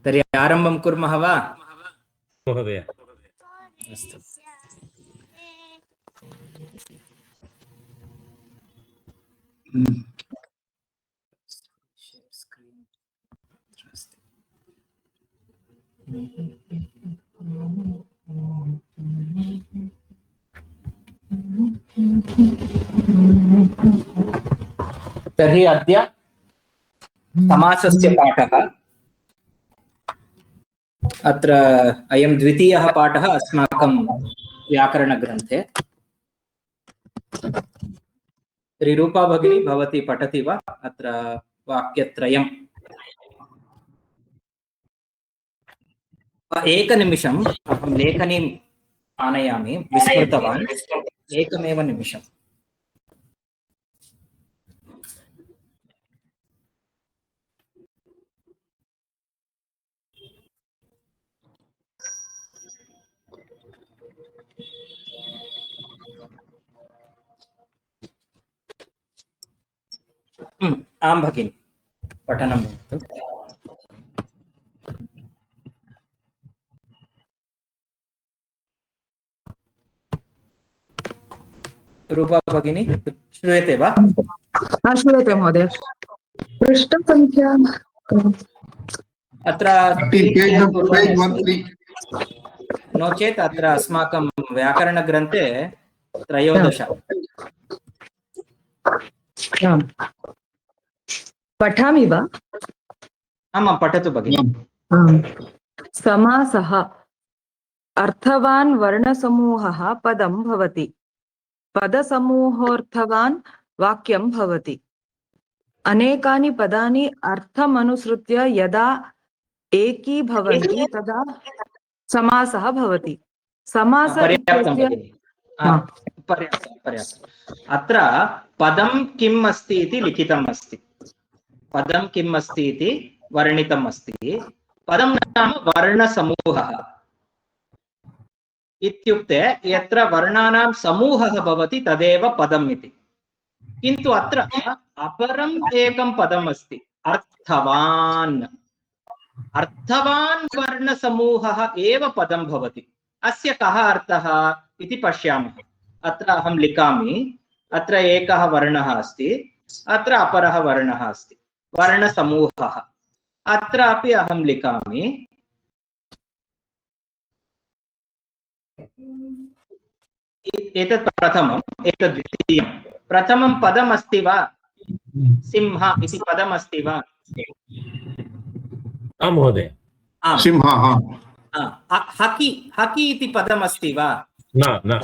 तर्हि आरम्भं कुर्मः वा महोदय? अस्तु। तर्हि अद्य समासस्य पाठः। अत्र अयं द्वितीयः पाठः अस्माकं व्याकरणग्रन्थे। तर्हि रूपा भगिनी भवती पठति वा अत्र वाक्यत्रयम्? एकनिमिषम्, अहं लेखनीम् आनयामि, विस्मृतवान्। एकमेव निमिषम्। आं भगिनि, पठनं भवतु। रूपा भगिनी श्रूयते वा? श्रूयते महोदय। पृष्ठसङ्ख्या अत्र नो चेत् अत्र अस्माकं व्याकरणग्रन्थे 13। पठामि वा? आमां पठतु भगिनि। समासः अर्थवान् वर्णसमूहः पदं भवति। पदसमूहोऽर्थवान् वाक्यं भवति। अनेकानि पदानि अर्थमनुसृत्य यदा एकी भवन्ति तदा समासः भवति। समास पर्याप्तं भगिनि, पर्याप्तं। अत्र पदं किम् अस्ति इति लिखितम् अस्ति। पदं किम् अस्ति इति वर्णितम् अस्ति। पदं नाम वर्णसमूहः इत्युक्ते यत्र वर्णानां समूहः भवति तदेव पदम् इति। किन्तु अत्र अपरम् एकं पदम् अस्ति, अर्थवान्। अर्थवान् वर्णसमूहः एव पदं भवति। अस्य कः अर्थः इति पश्यामः। अत्र अहं लिखामि, अत्र एकः वर्णः अस्ति, अत्र अपरः वर्णः अस्ति, वर्णसमूहः। अत्रापि अहं लिखामि, एतत् प्रथमम्, एतत् द्वितीयं। प्रथमं पदम् अस्ति वा? सिंह इति पदम् अस्ति वा? आं महोदय। सिंहः। हकि, हकि इति पदम् अस्ति वा? न न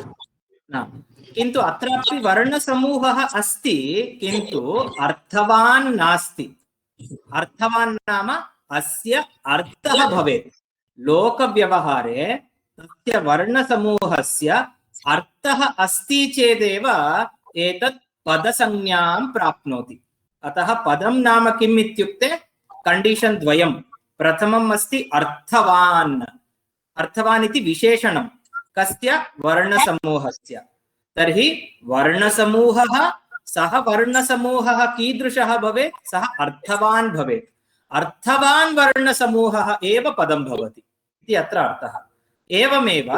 न। किन्तु अत्रापि वर्णसमूहः अस्ति, किन्तु अर्थवान् नास्ति। अर्थवान् नाम अस्य अर्थः भवेत्। लोकव्यवहारे तस्य वर्णसमूहस्य अर्थः अस्ति चेदेव एतत् पदसंज्ञां प्राप्नोति। अतः पदं नाम किम् इत्युक्ते कंडीशन् द्वयं। प्रथमम् अस्ति अर्थवान्। अर्थवान् इति विशेषणं कस्य? वर्णसमूहस्य। तर्हि वर्णसमूहः, सः वर्णसमूहः कीदृशः भवेत्? सः अर्थवान् भवेत्। अर्थवान् वर्णसमूहः एव पदं भवति इति अत्र अर्थः। एवमेव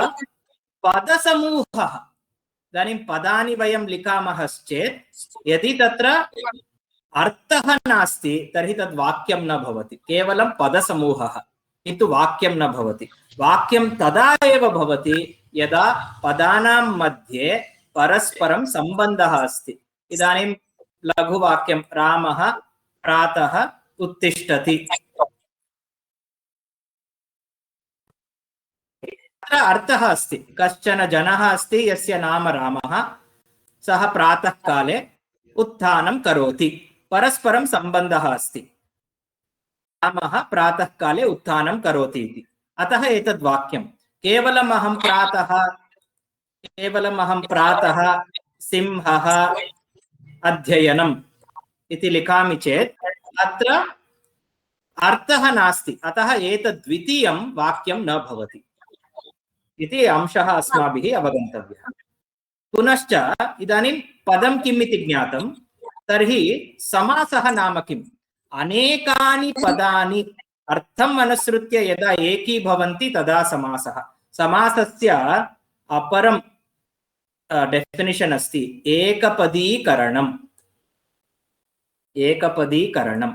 पदसमूहः, इदानीं पदानि वयं लिखामः चेत् यदि तत्र अर्थः नास्ति तर्हि तद् वाक्यं न भवति, केवलं पदसमूहः, किन्तु वाक्यं न भवति। वाक्यं तदा एव भवति यदा पदानां मध्ये परस्परं सम्बन्धः अस्ति। इदानीं लघुवाक्यं रामः प्रातः उत्तिष्ठति। अत्र अर्थः अस्ति, कश्चन जनः अस्ति यस्य नाम रामः, सः प्रातःकाले उत्थानं करोति। परस्परं सम्बन्धः अस्ति, रामः प्रातःकाले उत्थानं करोति इति। अतः एतद् वाक्यं केवलम् अहं प्रातः सिंहः अध्ययनम् इति लिखामि चेत् अत्र अर्थः नास्ति। अतः एतद् द्वितीयं वाक्यं न भवति इति अंशः अस्माभिः अवगन्तव्यः। पुनश्च इदानीं पदं किम् इति ज्ञातं, तर्हि समासः नाम किम्? अनेकानि पदानि अर्थम् अनुसृत्य यदा एकीभवन्ति तदा समासः। समासस्य अपरं डेफिनिशन् अस्ति एकपदीकरणम्। एकपदीकरणम्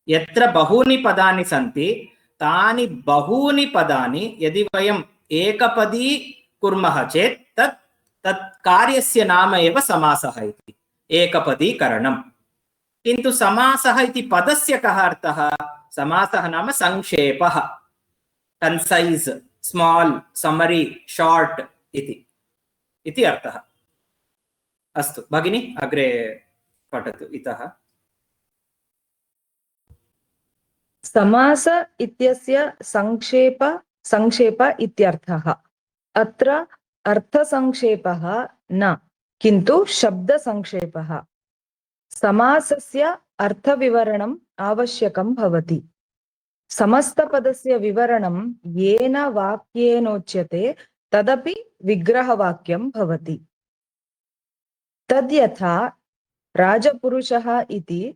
यत्र बहूनि पदानि सन्ति तानि बहूनि पदानि यदि वयम् एकपदी कुर्मः चेत् तत् कार्यस्य नाम एव समासः इति, एकपदीकरणम्। किन्तु समासः इति पदस्य कः अर्थः? समासः नाम संक्षेपः, कन्सैस्, स्माल्, समरी, शार्ट् इति अर्थः। अस्तु भगिनी, अग्रे पठतु इतः। समास इत्यस्य संक्षेप इत्यर्थः। अत्र अर्थसंक्षेपः न, किन्तु शब्दसंक्षेपः। समासस्य अर्थविवरणम् आवश्यकं भवति। समस्तपदस्य विवरणं येन वाक्येनोच्यते तदपि विग्रहवाक्यं भवति। तद्यथा राजपुरुषः इति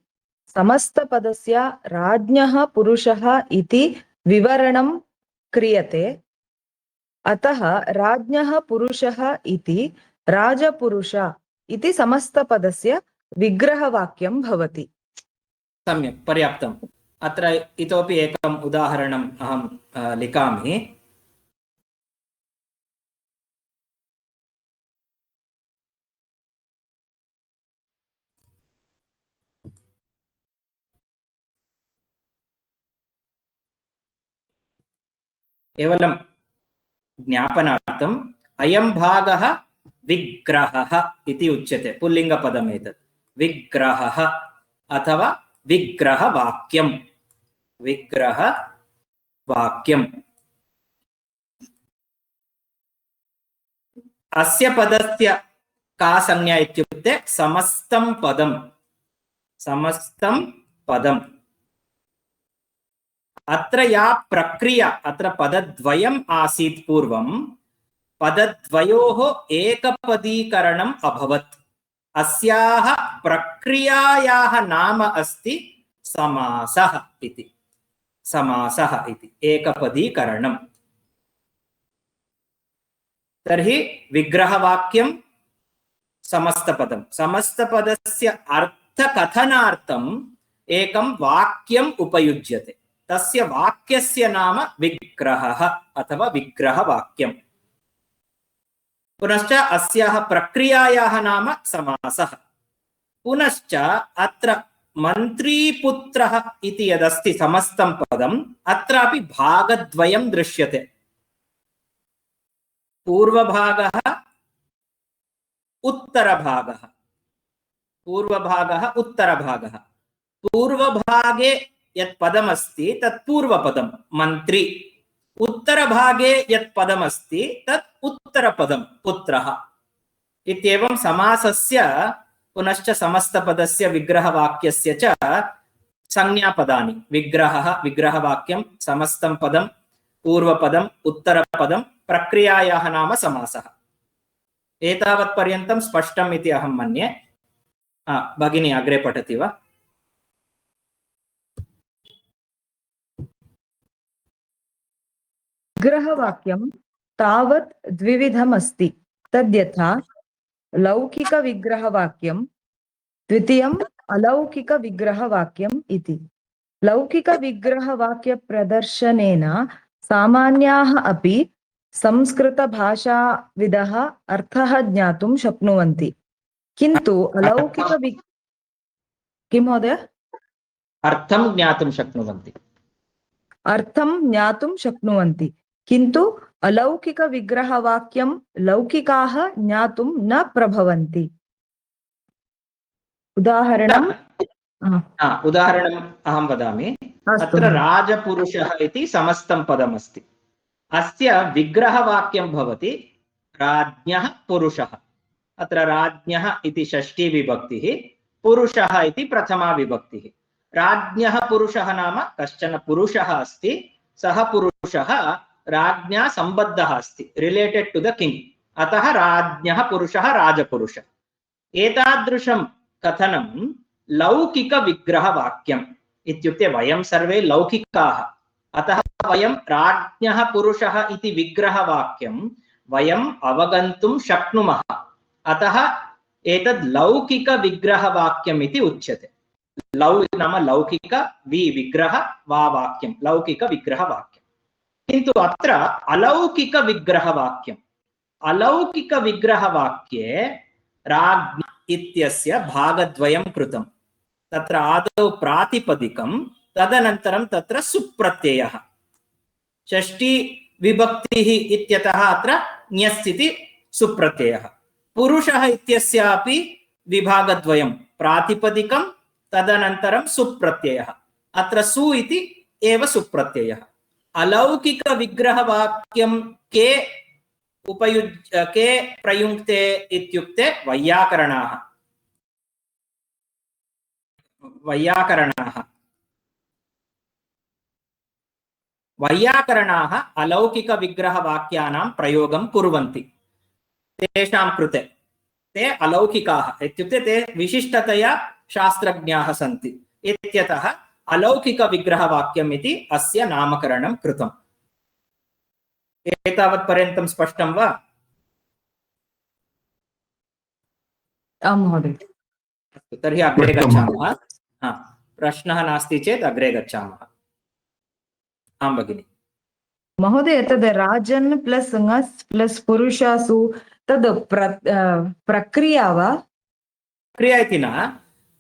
समस्तपदस्य राज्ञः पुरुषः इति विवरणं क्रियते, अतः राज्ञः पुरुषः इति राजपुरुष इति समस्तपदस्य विग्रहवाक्यं भवति। सम्यक्, पर्याप्तम्। अत्र इतोपि एकम् उदाहरणम् अहं लिखामि। केवलं ज्ञापनार्थम् अयं भागः विग्रहः इति उच्यते। पुल्लिङ्गपदम् एतत् विग्रहः अथवा विग्रहवाक्यम्। विग्रहवाक्यम् अस्य पदस्य का संज्ञा इत्युक्ते समस्तं पदम्। समस्तं पदम्। अत्र या प्रक्रिया, अत्र पदद्वयम् आसीत् पूर्वं, पदद्वयोः एकपदीकरणम् अभवत्। अस्याः प्रक्रियायाः नाम अस्ति समासः इति। समासः इति एकपदीकरणम्। तर्हि विग्रहवाक्यं समस्तपदं। समस्तपदस्य अर्थकथनार्थम् एकं वाक्यम् उपयुज्यते। तस्य वाक्यस्य नाम विग्रहः अथवा विग्रहवाक्यम्। पुनश्च अस्याः प्रक्रियायाः नाम समासः। पुनश्च अत्र मन्त्रीपुत्रः इति यदस्ति समस्तं पदम्, अत्रापि भागद्वयं दृश्यते। पूर्वभागः, उत्तरभागः। पूर्वभागः, उत्तरभागः। पूर्वभागे यत् पदमस्ति तत् पूर्वपदं मन्त्री। उत्तरभागे यत् पदमस्ति तत् उत्तरपदं पुत्रः। इत्येवं समासस्य पुनश्च समस्तपदस्य विग्रहवाक्यस्य च संज्ञापदानि विग्रहः, विग्रहवाक्यं, समस्तं पदं, पूर्वपदम्, उत्तरपदं, प्रक्रियायाः नाम समासः। एतावत्पर्यन्तं स्पष्टम् इति अहं मन्ये। भगिनी अग्रे पठति वा? विग्रहवाक्यं तावत् द्विविधमस्ति। तद्यथा लौकिकविग्रहवाक्यं, द्वितीयम् अलौकिकविग्रहवाक्यम् इति। लौकिकविग्रहवाक्यप्रदर्शनेन सामान्याः अपि संस्कृतभाषाविदः अर्थः ज्ञातुं शक्नुवन्ति, किन्तु किं महोदय? अर्थं ज्ञातुं शक्नुवन्ति। अर्थं ज्ञातुं शक्नुवन्ति, किन्तु अलौकिकविग्रहवाक्यं लौकिकाः ज्ञातुं न प्रभवन्ति। उदाहरणम् अहं वदामि। अत्र राजपुरुषः इति समस्तं पदमस्ति। अस्य विग्रहवाक्यं भवति राज्ञः पुरुषः। अत्र राज्ञः इति षष्ठी विभक्तिः, पुरुषः इति प्रथमा विभक्तिः। राज्ञः पुरुषः नाम कश्चन पुरुषः अस्ति, सः पुरुषः राज्ञा सम्बद्धः अस्ति, रिलेटेड टू द किंग। अतः राज्ञः पुरुषः राजपुरुषः। एतादृशं कथनं लौकिकविग्रहवाक्यम् इत्युक्ते वयं सर्वे लौकिकाः, अतः वयं राज्ञः पुरुषः इति विग्रहवाक्यं वयम् अवगन्तुं शक्नुमः, अतः एतद् लौकिकविग्रहवाक्यम् इति उच्यते। लौ नाम लौकिक विग्रह वा वाक्यं लौकिकविग्रहवाक्यं। किन्तु अत्र अलौकिकविग्रहवाक्यम्, अलौकिकविग्रहवाक्ये राज्ञ इत्यस्य भागद्वयं कृतं। तत्र आदौ प्रातिपदिकं, तदनन्तरं तत्र सुप्रत्ययः। षष्ठी विभक्तिः इत्यतः अत्र ञस् इति सुप्रत्ययः। पुरुषः इत्यस्यापि विभागद्वयं, प्रातिपदिकं तदनन्तरं सुप्रत्ययः। अत्र सु इति एव सुप्रत्ययः। अलौकिकविग्रहवाक्यं के प्रयुङ्क्ते इत्युक्ते वैयाकरणाः। वैयाकरणाः अलौकिकविग्रहवाक्यानां प्रयोगं कुर्वन्ति। तेषां कृते ते अलौकिकाः इत्युक्ते ते विशिष्टतया शास्त्रज्ञाः सन्ति इत्यतः अलौकिकविग्रहवाक्यम् इति अस्य नामकरणं कृतम्। एतावत् पर्यन्तं स्पष्टं वा? आं महोदय। तर्हि अग्रे गच्छामः। प्रश्नः नास्ति चेत् अग्रे गच्छामः। आं भगिनि। महोदय, तद् राजन् प्लस् ङस् प्लस् पुरुषासु तद् प्रक्रिया वा? क्रिया इति न,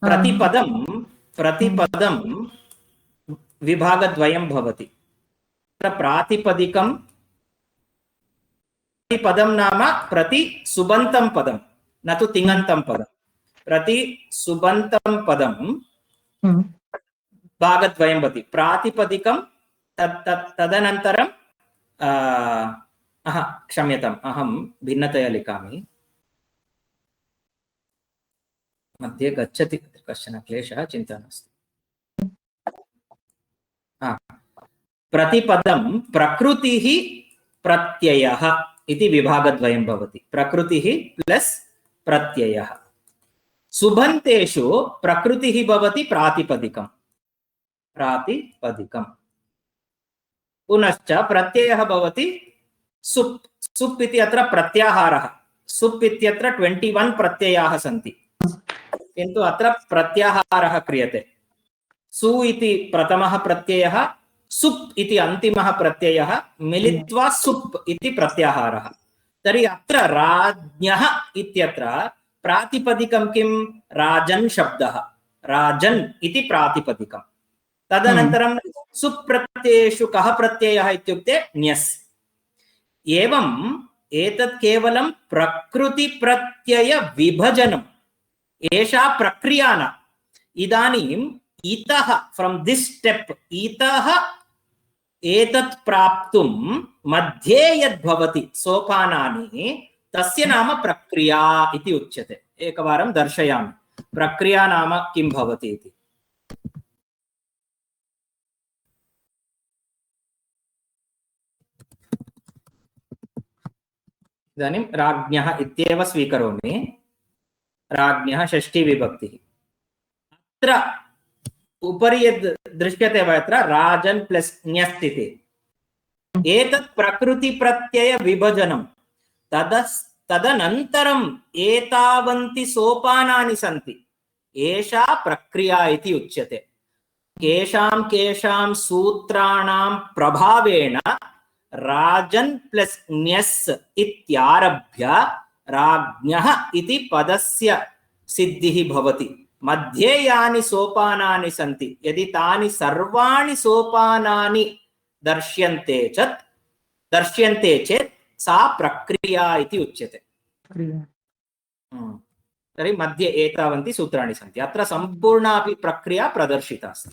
प्रतिपदं विभागद्वयं भवति। प्रातिपदिकं पदं नाम प्रति सुबन्तं पदं, न तु तिङन्तं पदं। प्रति सुबन्तं पदं भागद्वयं भवति। प्रातिपदिकं तदनन्तरं क्षम्यताम्, अहं भिन्नतया लिखामि। मध्ये गच्छति कश्चन क्लेशः, चिन्ता नास्ति। प्रतिपदं प्रकृतिः प्रत्ययः इति विभागद्वयं भवति। प्रकृतिः प्लस् प्रत्ययः। सुबन्तेषु प्रकृतिः भवति प्रातिपदिकं, पुनश्च प्रत्ययः भवति सुप्। सुप् इति अत्र प्रत्याहारः। सुप् इत्यत्र 21 प्रत्ययाः सन्ति, किन्तु अत्र प्रत्याहारः क्रियते। सु इति प्रथमः प्रत्ययः, सुप् इति अन्तिमः प्रत्ययः मिलित्वा सुप् इति प्रत्याहारः। तर्हि अत्र राज्ञः इत्यत्र प्रातिपदिकं किं? राजन् शब्दः, राजन् इति प्रातिपदिकं। तदनन्तरं सुप्रत्ययेषु कः प्रत्ययः इत्युक्ते ञस्। एवम् एतत् केवलं प्रकृतिप्रत्यय विभजनम्, एषा प्रक्रिया न। इदानीम् इतः, फ्रम् दिस् स्टेप्, इतः एतत् प्राप्तुं मध्ये यद्भवति सोपानानि, तस्य नाम प्रक्रिया इति उच्यते। एकवारं दर्शयामि प्रक्रिया नाम किं भवति इति। इदानीं राज्ञः इत्येव स्वीकरोमि। राज्ञः षष्ठी विभक्तिः। अत्र उपरि यद् दृश्यते वा, अत्र राजन् प्लस् ञस् इति, एतत् प्रकृतिप्रत्यय विभजनं। तदनन्तरम् एतावन्ति सोपानानि सन्ति, एषा प्रक्रिया इति उच्यते। केषां सूत्राणां प्रभावेण राजन् प्लस् ञस् इत्यारभ्य राज्ञः इति पदस्य सिद्धिः भवति। मध्ये यानि सोपानानि सन्ति, यदि तानि सर्वाणि सोपानानि दर्श्यन्ते चेत् सा प्रक्रिया इति उच्यते। तर्हि मध्ये एतावन्ति सूत्राणि सन्ति। अत्र सम्पूर्णापि प्रक्रिया प्रदर्शिता अस्ति।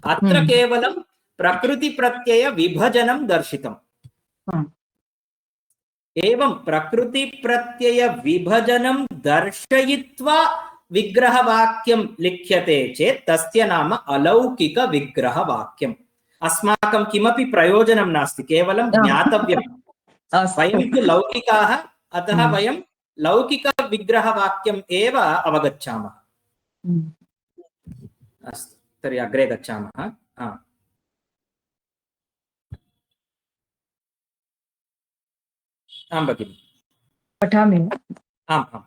अत्र केवलं प्रकृतिप्रत्यय विभजनं दर्शितम्। एवं प्रकृतिप्रत्यय विभजनं दर्शयित्वा विग्रहवाक्यं लिख्यते चेत् तस्य नाम अलौकिकविग्रहवाक्यम्। अस्माकं किमपि प्रयोजनं नास्ति, केवलं ज्ञातव्यम्। वयं तु लौकिकाः, अतः वयं लौकिकविग्रहवाक्यम् एव अवगच्छामः। अस्तु, तर्हि अग्रे गच्छामः। आं भगिनि, पठामि। आम्।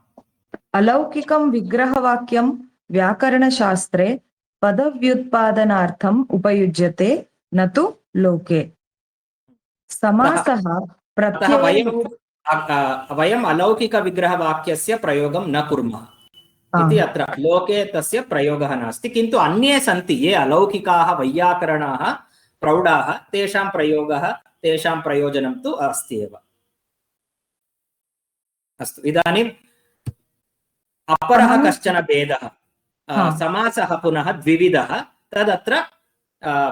अलौकिकं विग्रहवाक्यं व्याकरणशास्त्रे पदव्युत्पादनार्थम् उपयुज्यते, न तु लोके। समासः अतः वयम् अलौकिकविग्रहवाक्यस्य प्रयोगं न कुर्मः इति अत्र लोके तस्य प्रयोगः नास्ति, किन्तु अन्ये सन्ति ये अलौकिकाः वैयाकरणाः प्रौढाः, तेषां प्रयोगः तेषां प्रयोजनं तु अस्ति एव। अस्तु, इदानीम् अपरः कश्चन भेदः, समासः पुनः द्विविधः, तदत्र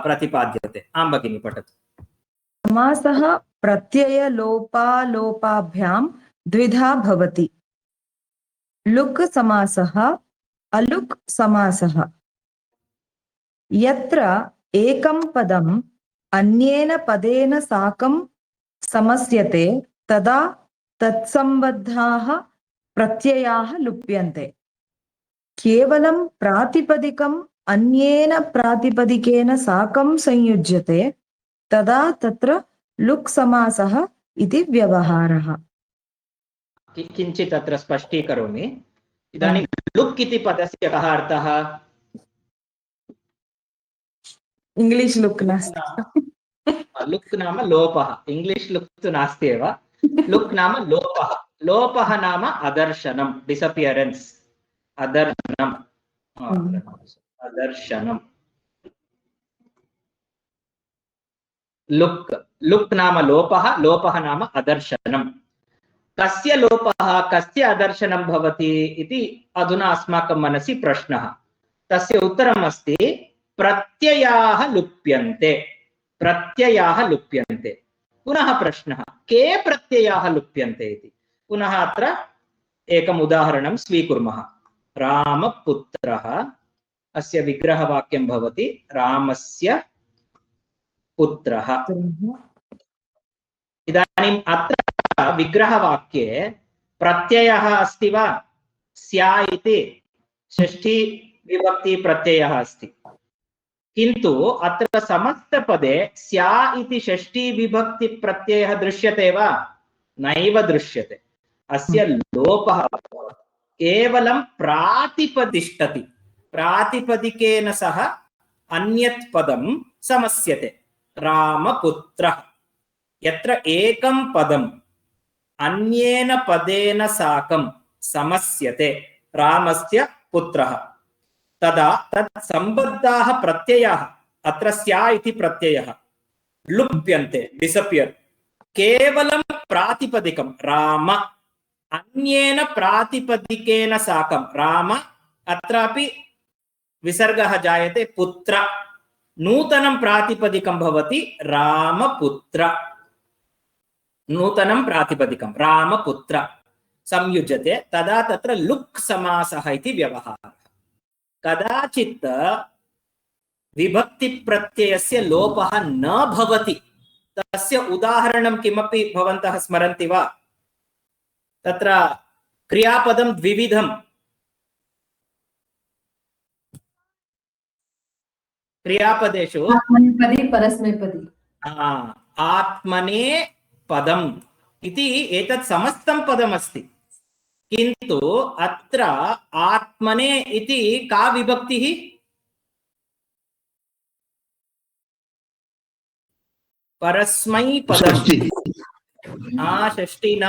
प्रतिपाद्यते। आं भगिनि, पठतु। समासः प्रत्ययलोपालोपाभ्यां द्विधा भवति। लुक् समासः, अलुक् समासः। यत्र एकं पदम् अन्येन पदेन साकं समस्यते तदा तत्सम्बद्धाः प्रत्ययाः लुप्यन्ते। केवलं प्रातिपदिकम् अन्येन प्रातिपदिकेन साकं संयुज्यते तदा तत्र लुक् समासः इति व्यवहारः। किञ्चित् अत्र स्पष्टीकरोमि। इदानीं लुक् इति पदस्य कः अर्थः? इंग्लिश लुक् नास्ति। लुक् नाम लोपः, इंग्लिश लुक् तु नास्ति एव। लुक् नाम लोपः, लोपः नाम अदर्शनं, डिसपियरेन्स्, अदर्शनम्, अदर्शनम्। लुक्, लुक् नाम लोपः, लोपः नाम अदर्शनम्। कस्य लोपः कस्य अदर्शनं भवति इति अधुना अस्माकं मनसि प्रश्नः। तस्य उत्तरम् अस्ति प्रत्ययाः लुप्यन्ते, प्रत्ययाः लुप्यन्ते। पुनः प्रश्नः, के प्रत्ययाः लुप्यन्ते इति। पुनः अत्र एकम् उदाहरणं स्वीकुर्मः। रामपुत्रः, अस्य विग्रहवाक्यं भवति रामस्य पुत्रः। इदानीम् अत्र विग्रहवाक्ये प्रत्ययः अस्ति वा? स्या इति षष्ठी विभक्ति प्रत्ययः अस्ति, किन्तु अत्र समस्तपदे स्या इति षष्ठी विभक्ति प्रत्ययः दृश्यते वा? नैव दृश्यते। अस्य लोपः केवलं प्रातिपदिष्ठति, प्रातिपदिकेन सह अन्यत् पदं समस्यते। रामपुत्रः, यत्र एकं पदम् अन्येन पदेन साकं समस्यते रामस्य पुत्रः, तदा तत् सम्बद्धाः प्रत्ययाः, अत्र स्या इति प्रत्ययः, लुप्यन्ते, डिसपियर्। केवलं प्रातिपदिकं राम, अन्येन प्रातिपदिकेन साकं राम, अत्रापि विसर्गः जायते, पुत्र, नूतनं प्रातिपदिकं भवति रामपुत्र, नूतनं प्रातिपदिकं रामपुत्र संयुज्यते, तदा तत्र लुक् समासः इति व्यवहारः। कदाचित् विभक्ति प्रत्ययस्य लोपः न भवति। तस्य उदाहरणं किमपि भवन्तः स्मरन्ति वा? तत्र क्रियापदं द्विविधं, क्रियापदेषु आत्मनेपदी परस्मैपदी। आत्मने पदम् इति एतत् समस्तं पदमस्ति, किन्तु अत्र आत्मने इति का विभक्तिः? परस्मैपदी। षष्ठी न,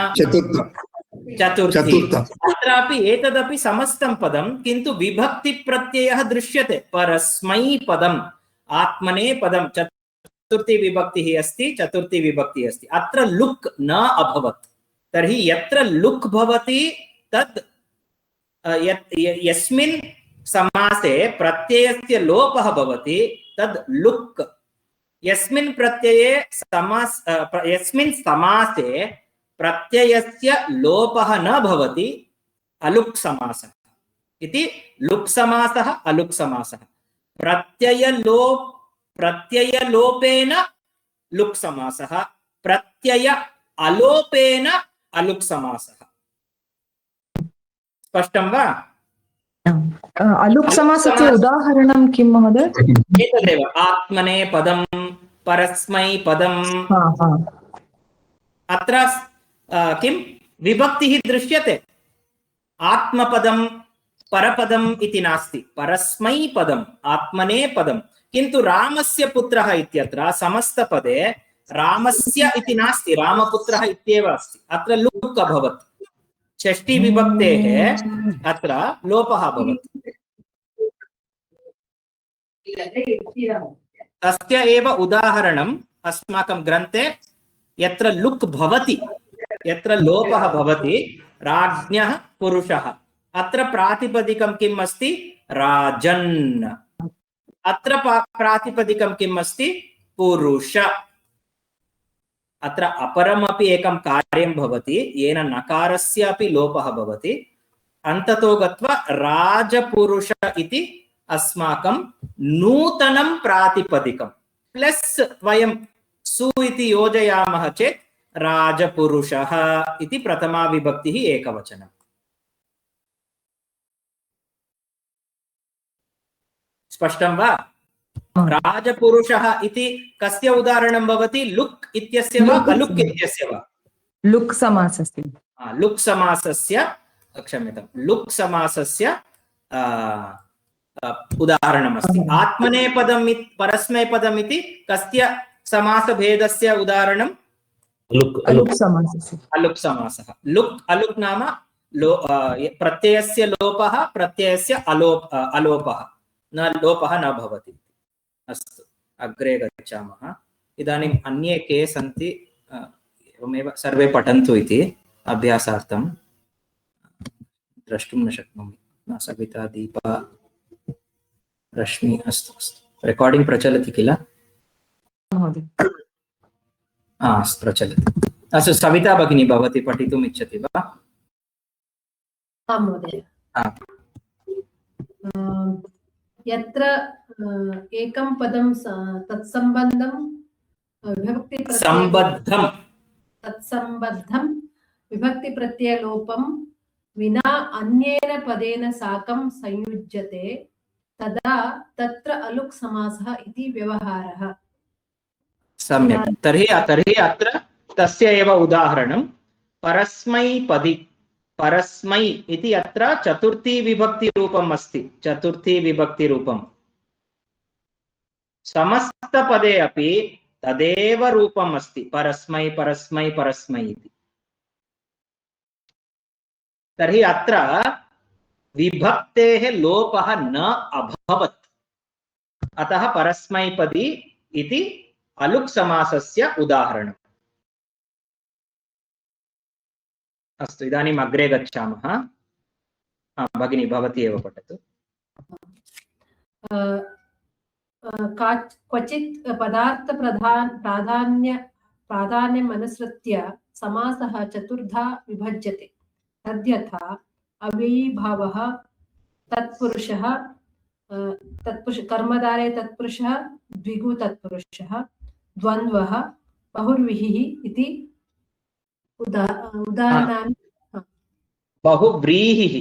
चतुर्थी। अत्रापि एतदपि समस्तं पदं, किन्तु विभक्ति प्रत्ययः दृश्यते, परस्मैपदम्, आत्मने पदं। चतुर्थी विभक्तिः अस्ति, चतुर्थी विभक्तिः अस्ति, अत्र लुक् न अभवत्। तर्हि यत्र लुक् भवति तत् यस्मिन् समासे प्रत्ययस्य लोपः भवति तद् लुक्। यस्मिन् प्रत्यये यस्मिन् समासे प्रत्ययस्य लोपः न भवति अलुक् समासः इति। लुक् समासः, अलुक् समासः। प्रत्ययलोपेन लुक् समासः, प्रत्यय अलोपेन अलुक् समासः। स्पष्टं वा? अलुक् समासस्य उदाहरणं किं महोदय? एतदेव आत्मनेपदं परस्मैपदं। अत्र किं विभक्तिः दृश्यते? आत्मपदं परपदम् इति नास्ति, परस्मैपदम् आत्मनेपदं। किन्तु रामस्य पुत्रः इत्यत्र समस्तपदे रामस्य इति नास्ति, रामपुत्रः इत्येव अस्ति। अत्र लुक् अभवत्, षष्ठी विभक्तेः अत्र लोपः अभवत्। तस्य एव उदाहरणम् अस्माकं ग्रन्थे यत्र लुक् भवति, यत्र लोपः भवति, राज्ञः पुरुषः। अत्र प्रातिपदिकं किम् अस्ति? राजन्। अत्र प्रातिपदिकं किम् अस्ति? पुरुष। अत्र अपरमपि एकं कार्यं भवति येन नकारस्य अपि लोपः भवति। अन्ततो गत्वा राजपुरुष इति अस्माकं नूतनं प्रातिपदिकं प्लस् वयं सु इति योजयामः चेत् राजपुरुषः इति प्रथमा विभक्तिः एकवचनम्। स्पष्टं वा? राजपुरुषः इति कस्य उदाहरणं भवति? लुक् इत्यस्य वा अलुक् इत्यस्य वा? लुक् समासस्य। लुक् समासस्य, क्षम्यतां, लुक् समासस्य उदाहरणमस्ति। आत्मनेपदं परस्मैपदम् इति कस्य समासभेदस्य उदाहरणं? अलुक् समासस्य। अलुक् समासः। लुक् अलुक् नाम प्रत्ययस्य लोपः, प्रत्ययस्य अलोपः, न लोपः न भवति। अस्तु, अग्रे गच्छामः। इदानीम् अन्ये के सन्ति एवमेव सर्वे पठन्तु इति अभ्यासार्थं। द्रष्टुं न शक्नोमि। सविता, दीपा, रश्मि। अस्तु अस्तु, रेकार्डिङ्ग् प्रचलति किल? महोदय अस्तु, प्रचलति। अस्तु, सविता भगिनी भवती पठितुम् इच्छति वा? आं महोदय। यत्र एकं पदं तत्सम्बद्धं विभक्तिप्रत्ययलोपं विना अन्येन पदेन साकं संयुज्यते तदा तत्र अलुक् समासः इति व्यवहारः। सम्यक्। तर्हि अत्र तस्य एव उदाहरणं परस्मैपदी। परस्मै इति अत्र चतुर्थी विभक्तिरूपम् अस्ति। चतुर्थी विभक्तिरूपं समस्तपदे अपि तदेव रूपम् अस्ति, परस्मै परस्मै परस्मै इति। तर्हि अत्र विभक्तेः लोपः न अभवत्, अतः परस्मैपदी इति अलुक् समासस्य उदाहरणम्। अस्तु, इदानीम् अग्रे गच्छामः। भगिनी भवती एव पठतु। क्वचित् प्राधान्यमनुसृत्य समासः चतुर्धा विभज्यते। तद्यथा अव्ययीभावः, तत्पुरुषः, कर्मधारे तत्पुरुषः, द्विगु तत्पुरुषः, द्वन्द्वः, बहुव्रीहिः इति उदाहरणानि। बहुव्रीहिः।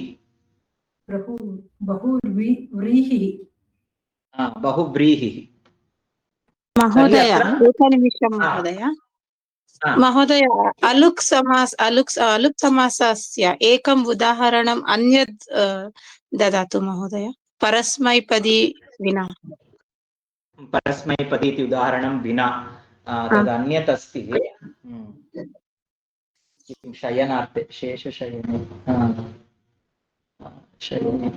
बहुव्रीहिः। महोदय, एकनिमिषं महोदय। महोदय, अलुक् समासस्य एकम् उदाहरणम् अन्यत् ददातु महोदय, परस्मैपदी विना। परस्मैपदी इति उदाहरणं विना तदन्यत् अस्ति। शयनार्थे, शेषशयने, शयने,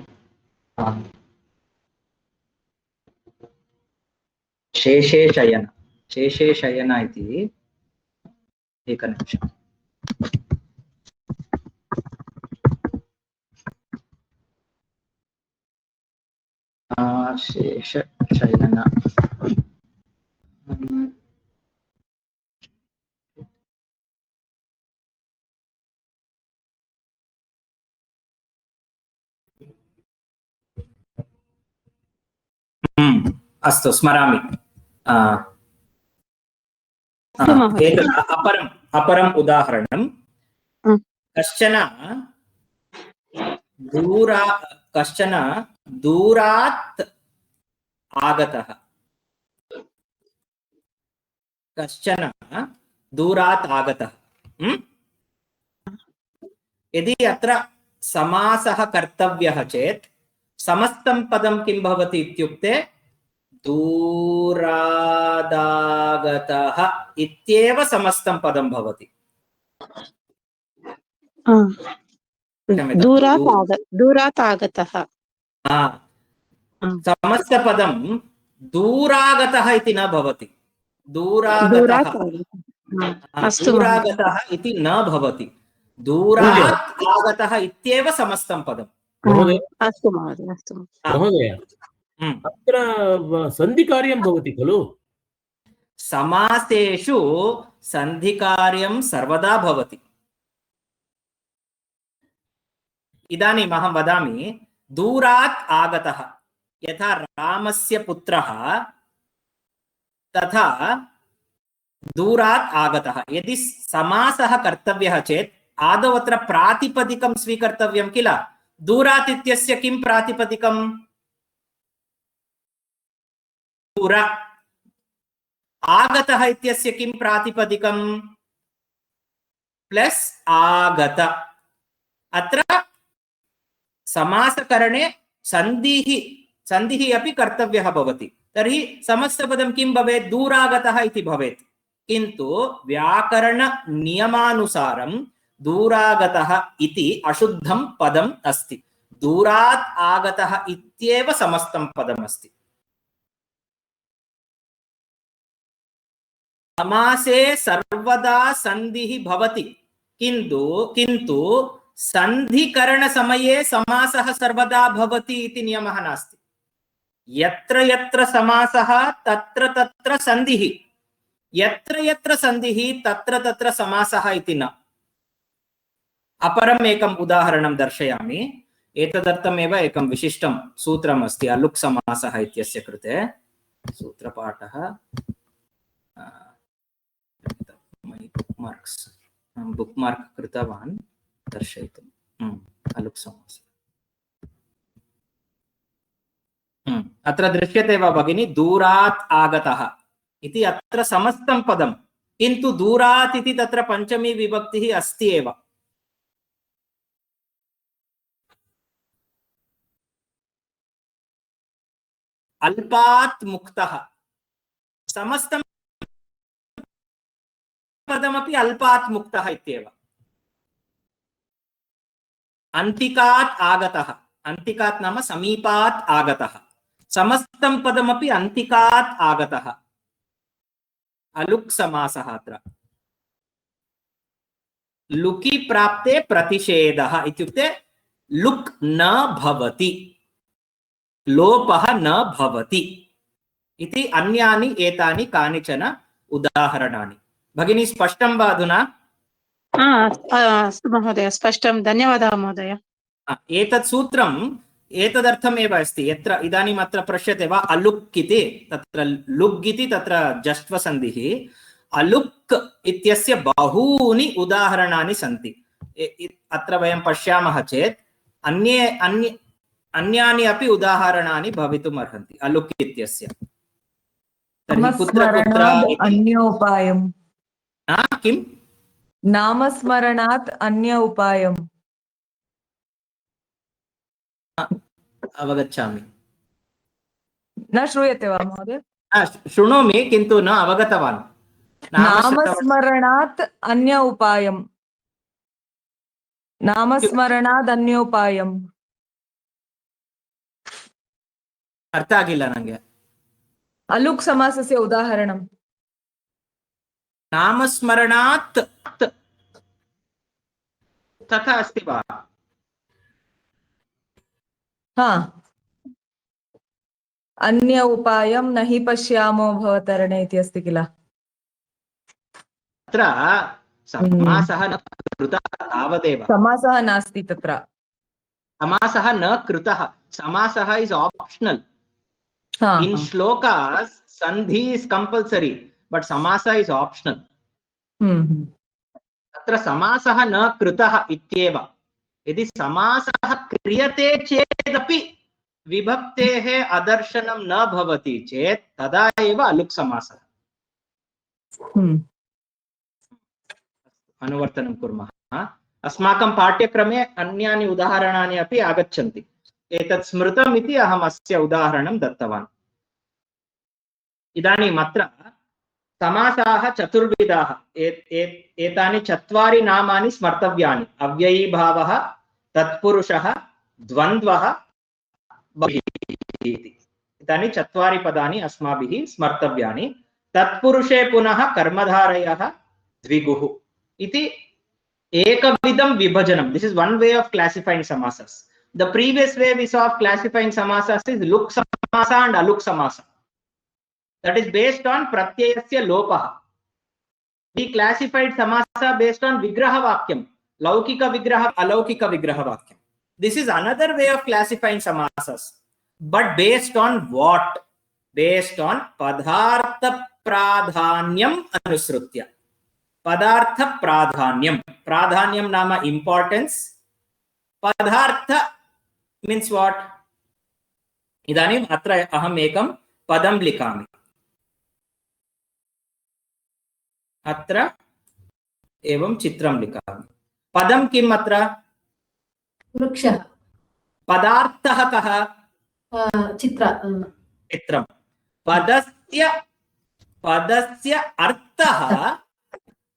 शेषे शयन, शेषे शयन इति। एकनिमिषम्। शेष शयन, अस्तु, स्मरामि। अपरम् उदाहरणं कश्चन दूरात् आगतः, कश्चन दूरात् आगतः। यदि अत्र समासः कर्तव्यः चेत् समस्तं पदं किं भवति इत्युक्ते दूरादागतः इत्येव समस्तं पदं भवति। दूरात् आगतः। समस्तपदं दूरागतः इति न भवति। दूरागतः इति न भवति। दूरात् आगतः इत्येव समस्तं पदम्। महोदय, अस्तु महोदय, अस्तु महोदय, अत्र सन्धिकार्यं भवति खलु? समासेषु सन्धिकार्यं सर्वदा भवति। इदानीम् अहं वदामि, दूरात् आगतः, यथा रामस्य पुत्रः तथा दूरात् आगतः। यदि समासः कर्तव्यः चेत् आदौ अत्र प्रातिपदिकं स्वीकर्तव्यं किल। दूरात् इत्यस्य किं प्रातिपदिकं? दूर। आगतः इत्यस्य किं प्रातिपदिकं? प्लस आगत। अत्र समासकरणे सन्धिः अपि कर्तव्यः भवति। तर्हि समस्तपदं किं भवेत्? दूरागतः इति भवेत्। किन्तु व्याकरण नियमानुसारं दूरागतः इति अशुद्धं पदम् अस्ति। दूरात् आगतः इत्येव समस्तं पदम् अस्ति। समासे सर्वदा सन्धिः भवति, किन्तु सन्धिकरणसमये समासः सर्वदा भवति इति नियमः नास्ति। यत्र यत्र समासः तत्र तत्र सन्धिः, यत्र यत्र सन्धिः तत्र तत्र समासः इति न। अपरम् एकम् उदाहरणं दर्शयामि। एतदर्थमेव एकं विशिष्टं सूत्रम् अस्ति अलुक् समासः इत्यस्य कृते। सूत्रपाठः बुक्मार्क् कृतवान् दर्शयितुम्। अलुक् समासः अत्र दृश्यते वा भगिनी? दूरात् आगतः इति अत्र समस्तं पदं, किन्तु दूरात् इति तत्र पञ्चमी विभक्तिः अस्ति एव। अल्पात् मुक्तः, समस्तं पदमपि अल्पात् मुक्तः इत्येव। अन्तिकात् आगतः, अन्तिकात् नाम समीपात् आगतः, समस्तं पदमपि अन्तिकात् आगतः। अलुक् समासः अत्र। लुकि प्राप्ते प्रतिषेधः इत्युक्ते लुक् न भवति, लोपः न भवति इति अन्यानि एतानि कानिचन उदाहरणानि। भगिनी स्पष्टं वा अधुना? अस्तु महोदय, स्पष्टं। धन्यवादः महोदय। एतत् सूत्रम् एतदर्थमेव अस्ति। यत्र इदानीम् अत्र पश्यते वा अलुक् इति, तत्र लुग् इति तत्र जष्ट्वसन्धिः। अलुक् इत्यस्य बहूनि उदाहरणानि सन्ति। अत्र वयं पश्यामः चेत् अन्यानि अपि उदाहरणानि भवितुम् अर्हन्ति अलुक् इत्यस्य। अन्योपायम् किं? नामस्मरणात् अन्य उपायम्। अवगच्छामि। न श्रूयते वा महोदय? शृणोमि किन्तु न अवगतवान्। नामस्मरणात् अन्य उपायम्, नामस्मरणात् अन्योपायम् ಅರ್ಥ ಆಗಿಲ್ಲ ನಂಗೆ. अलुक् समासस्य उदाहरणं नामस्मरणात् तथा अस्ति वा? अन्य उपायं न हि पश्यामो भवतरणे इति अस्ति किल। अत्र समासः न कृतः तावदेव। समासः नास्ति तत्र। समासः न कृतः, समासः is optional. In shlokas sandhi is compulsory but samasa is optional. तत्र समासः न कृतः इत्येव। यदि समासः क्रियते चेदपि विभक्तेः अदर्शनं न भवति चेत् तदा एव अलुक् समासः। अनुवर्तनं कुर्मः। अस्माकं पाठ्यक्रमे अन्यानि उदाहरणानि अपि आगच्छन्ति। एतत् स्मृतम् इति अहम् अस्य उदाहरणं दत्तवान्। इदानीम् अत्र समासाः चतुर्विधाः। एतानि चत्वारि नामानि स्मर्तव्यानि। अव्ययीभावः, तत्पुरुषः, द्वन्द्वः, इति। एतानि चत्वारि पदानि अस्माभिः स्मर्तव्यानि। तत्पुरुषे पुनः कर्मधारयः द्विगुः इति एकविधं विभजनं। This is one way of classifying samasas. The previous way we saw of classifying samasas is luk samasa and aluk samasa. That is based on pratyayasya lopaha. We classified samasa based on vigraha vakyam, laukika vigraha, alaukika vigraha vakyam. This is another way of classifying samasas, but based on what? Based on padartha pradhanyam anusrutya. Padartha pradhanyam. Pradhanyam nama importance. Padartha means what? Idanim atra aham ekam padam likami. अत्र एवं चित्रं लिखामि। पदं किम् अत्र? वृक्षः। पदार्थः कः? चित्रं। पदस्य अर्थः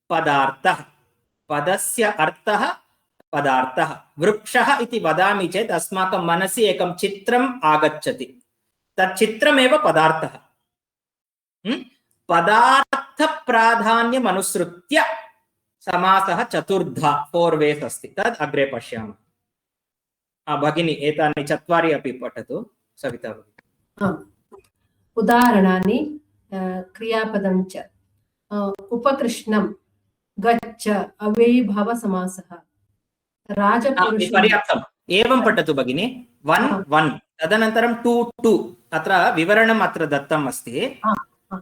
पदार्थः। पदस्य अर्थः पदार्थः। वृक्षः इति वदामि चेत् अस्माकं मनसि एकं चित्रम् आगच्छति। तत् चित्रमेव पदार्थः। पदार्थ प्राधान्यम् अनुसृत्य समासः चतुर्धा 4 वेस् अस्ति। तद् अग्रे पश्यामः। भगिनी एतानि चत्वारि अपि पठतु सविता भगिनी। उदाहरणानि क्रियापदं च। उपकृष्णं गच्छ अव्ययीभावसमासः। राजपुरुषं पर्याप्तम्। एवं पठतु भगिनी। 1 1 तदनन्तरं 2 2 अत्र विवरणम् अत्र दत्तम् अस्ति।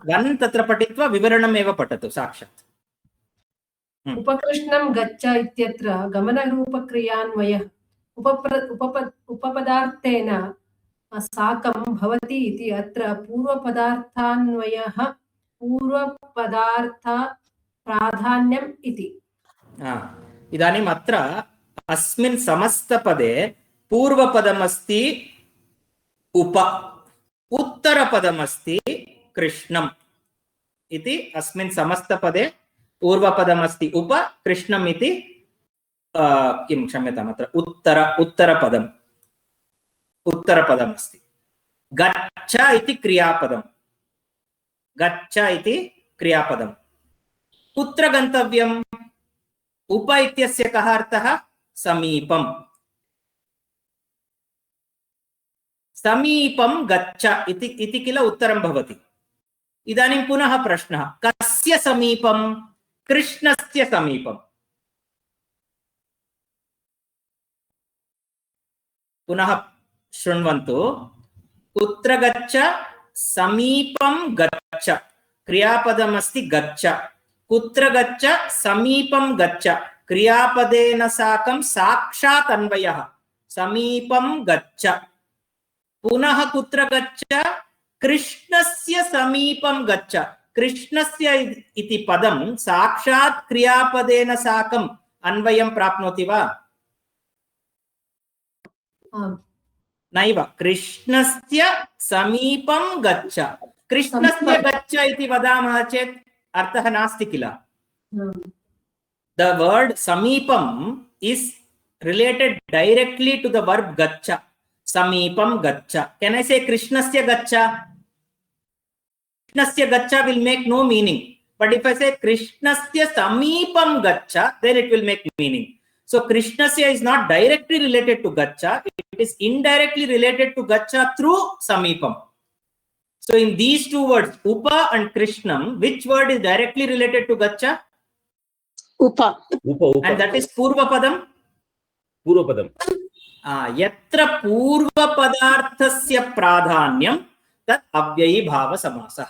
1 तत्र पठित्वा विवरणम् एव पठतु साक्षात्। उपकृष्णं गच्छ इत्यत्र गमनरूपक्रियान्वयः उपपदार्थेन साकं भवति इति अत्र पूर्वपदार्थान्वयः पूर्वपदार्थ प्राधान्यम् इति। इदानीम् अत्र अस्मिन् समस्तपदे पूर्वपदमस्ति उप, उत्तरपदमस्ति कृष्णम् इति। अस्मिन् समस्तपदे पूर्वपदमस्ति उप, कृष्णम् इति किं क्षम्यताम् अत्र उत्तरपदमस्ति। गच्छ इति क्रियापदम्। गच्छ इति क्रियापदम्। कुत्र गन्तव्यम्? उप इत्यस्य कः अर्थः? समीपम्। समीपं गच्छ इति किल उत्तरं भवति। इदानीं पुनः प्रश्नः, कस्य समीपं? कृष्णस्य समीपं। पुनः शृण्वन्तु। कुत्र गच्छ? समीपं गच्छ। क्रियापदमस्ति गच्छ। कुत्र गच्छ? समीपं गच्छ। क्रियापदेन साकं साक्षात् अन्वयः। समीपं गच्छ। पुनः कुत्र गच्छ? कृष्णस्य समीपं गच्छ। कृष्णस्य इति पदं साक्षात् क्रियापदेन साकम् अन्वयं प्राप्नोति वा? नैव। कृष्णस्य समीपं गच्छ। कृष्णस्य गच्छ इति वदामः चेत् अर्थः नास्ति किल। The word samipam is related directly to the verb gaccha. Samipam gaccha. Can I say krishnasya gaccha? Krishnasya gaccha will make no meaning. But if I say krishnasya samipam gaccha, then it will make meaning. So krishnasya is not directly related to gaccha. It is indirectly related to gaccha through samipam. So in these two words, upa and krishnam, which word is directly related to gaccha? Upa. And that is purvapadam. पूर्वपदम्। यत्र पूर्वपदार्थस्य प्राधान्यं तत् अव्ययीभावसमासः।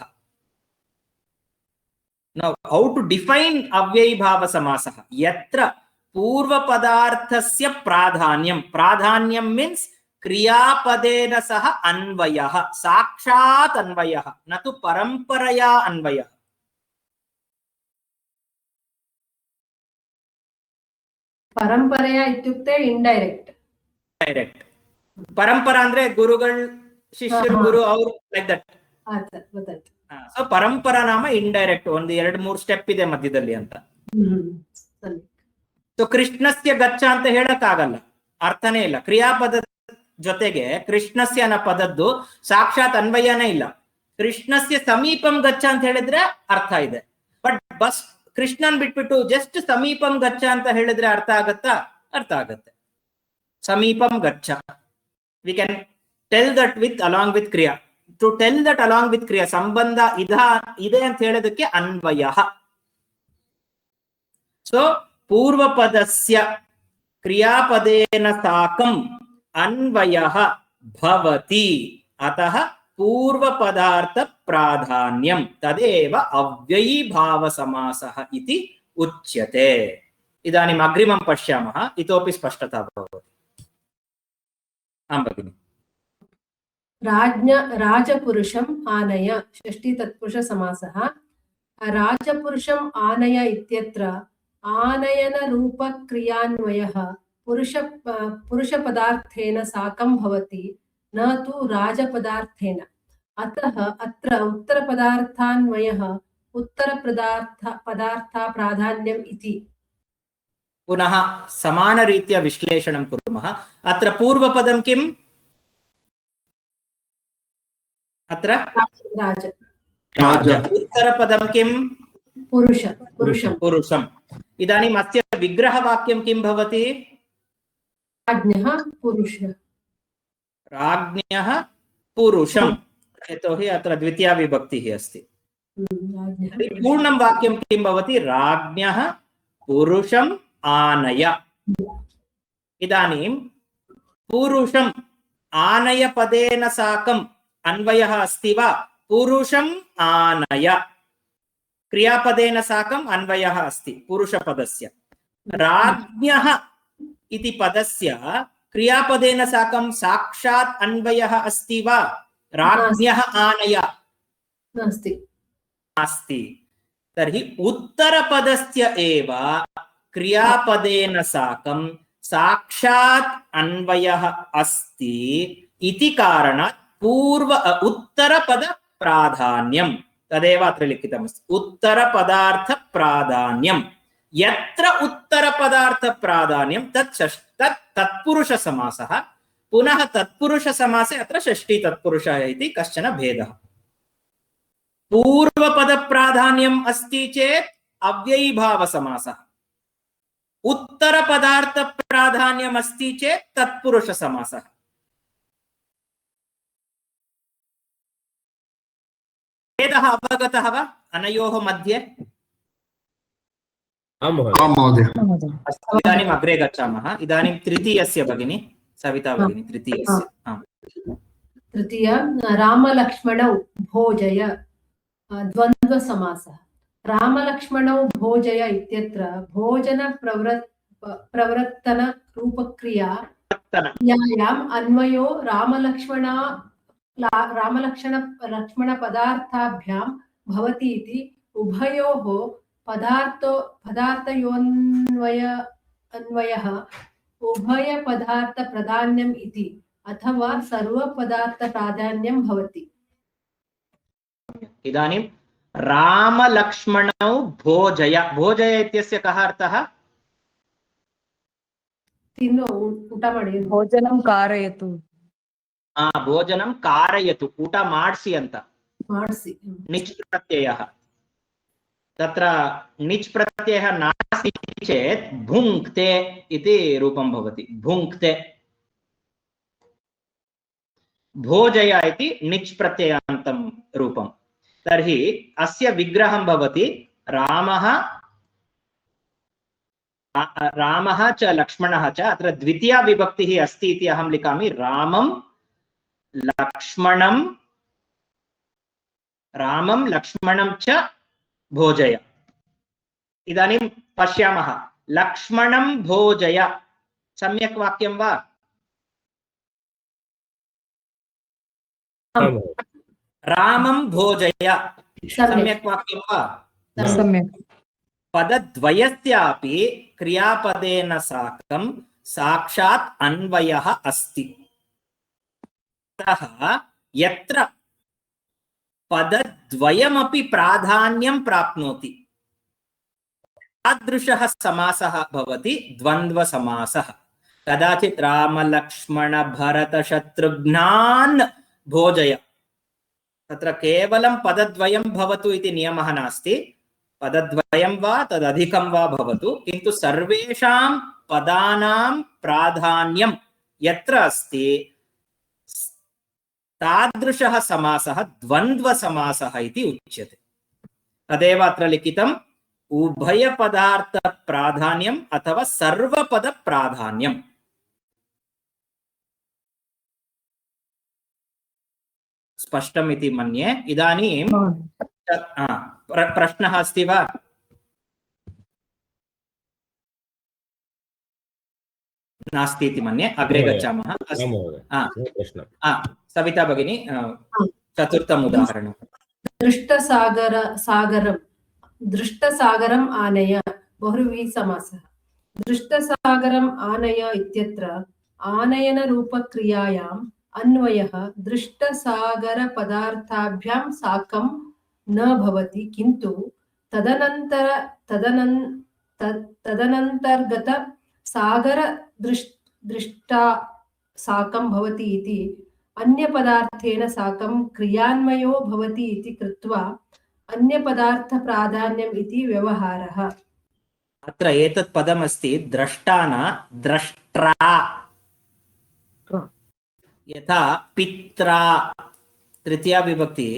Now, how to define avyayibhava samasah? Yatra पूर्वपदार्थस्य प्राधान्यम. प्राधान्यम means क्रियापदेन सह अन्वयः, साक्षात् अन्वयः, न तु परंपरया अन्वयः. परंपरया इत्युक्ते इनडायरेक्ट. ಡೈರೆಕ್ಟ್. ಪರಂಪರಾ ಅಂದ್ರೆ ಗುರುಗಳು ಶಿಷ್ಯರು ಗುರು ಅವರು ಲೈಕ್ ದಟ್. ಗೊತ್ತಾಯ್ತು. ಸೊ ಪರಂಪರಾ ನಾಮ ಇಂಡೈರೆಕ್ಟ್, ಒಂದು 2-3 ಸ್ಟೆಪ್ ಇದೆ ಮಧ್ಯದಲ್ಲಿ ಅಂತ. ಸೊ ಕೃಷ್ಣಸ್ಯ ಗಚ್ಚ ಅಂತ ಹೇಳಕ್ ಆಗಲ್ಲ, ಅರ್ಥನೇ ಇಲ್ಲ. ಕ್ರಿಯಾಪದ ಜೊತೆಗೆ ಕೃಷ್ಣಸ್ಯ ಅನ್ನೋ ಪದದ್ದು ಸಾಕ್ಷಾತ್ ಅನ್ವಯನೇ ಇಲ್ಲ. ಕೃಷ್ಣಸ್ಯ ಸಮೀಪಂ ಗಚ್ಚ ಅಂತ ಹೇಳಿದ್ರೆ ಅರ್ಥ ಇದೆ, ಬಟ್ ಬಸ್ ಕೃಷ್ಣನ್ ಬಿಟ್ಬಿಟ್ಟು ಜಸ್ಟ್ ಸಮೀಪಂ ಗಚ್ಚ ಅಂತ ಹೇಳಿದ್ರೆ ಅರ್ಥ ಆಗತ್ತಾ? ಅರ್ಥ ಆಗತ್ತೆ. ಸಮೀಪಂ ಗಚ್ಚ, we can tell that with along with ಕ್ರಿಯಾ. To tell that along with ಕ್ರಿಯಾ, ಸಂಬಂಧ ಇದೆ ಅಂತ ಹೇಳೋದಕ್ಕೆ ಅನ್ವಯ. ಸೊ ಪೂರ್ವಪದಸ್ಯ ಕ್ರಿಯಾಪದೇನ ಸಾಕಂ ಅನ್ವಯಃ ಭವತಿ, ಅತಃ पूर्वपदार्थ प्राधान्यम तदेव अव्ययीभाव समासः इति उच्यते. इदानीम् अग्रिमं पश्यामः, इतोपि स्पष्टता भवति. आं भगिनि. राजपुरुषम् आनय, षष्ठी तत्पुरुष समासः. राजपुरुषम् आनय इत्यत्र आनयन रूप क्रियान्वयः पुरुषपदार्थेन साकं भवति, न तु राजपदार्थेन. अतः अत्र उत्तरपदार्थान्वयः उत्तरपदार्थ प्राधान्यम् इति. पुनः समानरीत्या विश्लेषणं कुर्मः. अत्र पूर्वपदं किम्? अत्र राज. उत्तरपदं किम्? पुरुषम्. इदानीम् अस्य विग्रहवाक्यं किं भवति? राज्ञः पुरुषः. राज्ञः पुरुषम्, यतोहि अत्र द्वितीया विभक्तिः अस्ति. पूर्णं वाक्यं किं भवति? राज्ञः पुरुषम् आनय. इदानीं पुरुषम् आनय पदेन साकम् अन्वयः अस्ति वा? पुरुषम् आनय क्रियापदेन साकम् अन्वयः अस्ति पुरुषपदस्य. राज्ञः इति पदस्य क्रियापदेन साकं साक्षात् अन्वयः अस्ति वा? राज्ञः आनय नास्ति. तर्हि उत्तरपदस्य एव क्रियापदेन साकं साक्षात् अन्वयः अस्ति इति कारणात् उत्तरपद प्राधान्यं, तदेव अत्र लिखितमस्ति. उत्तरपदार्थ प्राधान्यं. यत्र उत्तरपदार्थ प्राधान्यं तत्पुरुष समासः. पुनः तत्पुरुष समासे अत्र षष्ठी तत्पुरुषः इति कश्चन भेदः. पूर्वपद प्राधान्यम् अस्ति चेत् अव्ययीभाव समासः. उत्तरपदार्थ प्राधान्यम् अस्ति चेत् तत्पुरुष समासः. भेदः अवगतः वा अनयोः मध्ये? इदानीम् अग्रे गच्छामः. इदानीं तृतीयस्य भगिनी सविता भगिनी, तृतीयस्य. तृतीय रामलक्ष्मणौ भोजय, द्वन्द्वसमासः. रामलक्ष्मणौ भोजय इत्यत्र भोजन प्रवर्तन रूपक्रियायाम् अन्वयो रामलक्ष्मण पदार्थाभ्यां भवति इति उभयोः पदार्थयोन्वयः उभय पदार्थ प्राधान्यम् इति, अथवा सर्व पदार्थ प्राधान्यं भवति. इदानीं रामलक्ष्मणौ भोजय. भोजय इत्यस्य कः अर्थः? भोजनं कारयतु. भोजनं कारयतु, ऊಟ ಮಾಡಿಸಿ ಅಂತ. निच् प्रत्ययः. तत्र निच् प्रत्ययः नास्ति चेत् भुङ्क्ते इति रूपं भवति. भुङ्क्ते. भोजय इति निच् प्रत्ययान्तं रूपं. तर्हि अस्य विग्रहं भवति रामः च लक्ष्मणः च. अत्र द्वितीया विभक्तिः अस्ति इति अहं लिखामि. रामं लक्ष्मणं च भोजय। इदानीं पश्यामः, लक्ष्मणं भोजय सम्यक् वाक्यं वा? आम्। रामं भोजय सम्यक् सम्यक् वाक्यं वा? सम्यक्। पदद्वयस्यापि क्रियापदेन साकं साक्षात् अन्वयः अस्ति। अतः यत्र पदद्वयमपि प्राधान्यं प्राप्नोति तादृशः समासः भवति द्वन्द्वसमासः। कदाचित् रामलक्ष्मण भरतशत्रुघ्नान् भोजय, तत्र केवलं पदद्वयं भवतु इति नियमः नास्ति। पदद्वयं वा तदधिकं वा भवतु, किन्तु सर्वेषां पदानां प्राधान्यं यत्र अस्ति तादृशः समासः द्वन्द्वसमासः इति उच्यते। तदेव अत्र लिखितम्, उभयपदार्थप्राधान्यम् अथवा सर्वपदप्राधान्यम्। स्पष्टम् इति मन्ये। इदानीं प्रश्नः अस्ति वा? नास्ति इति मन्ये। अग्रे गच्छामः। सविता भगिनी, चतुर्थम् उदाहरणं। दृष्टसागरम् आनय, बहुव्रीहिसमासः। दृष्टसागरम् आनय इत्यत्र आनयनरूपक्रियायाम् अन्वयः दृष्टसागरपदार्थाभ्यां साकं न भवति, किन्तु तदनन्तर्गत सागरदृष्टा साकं भवति इति अन्यपदार्थेन साकं क्रियान्वयो भवति इति कृत्वा अन्यपदार्थप्राधान्यम् इति व्यवहारः। अत्र एतत् पदमस्ति द्रष्टा न द्रष्ट्रा। यथा पित्रा तृतीया विभक्ति,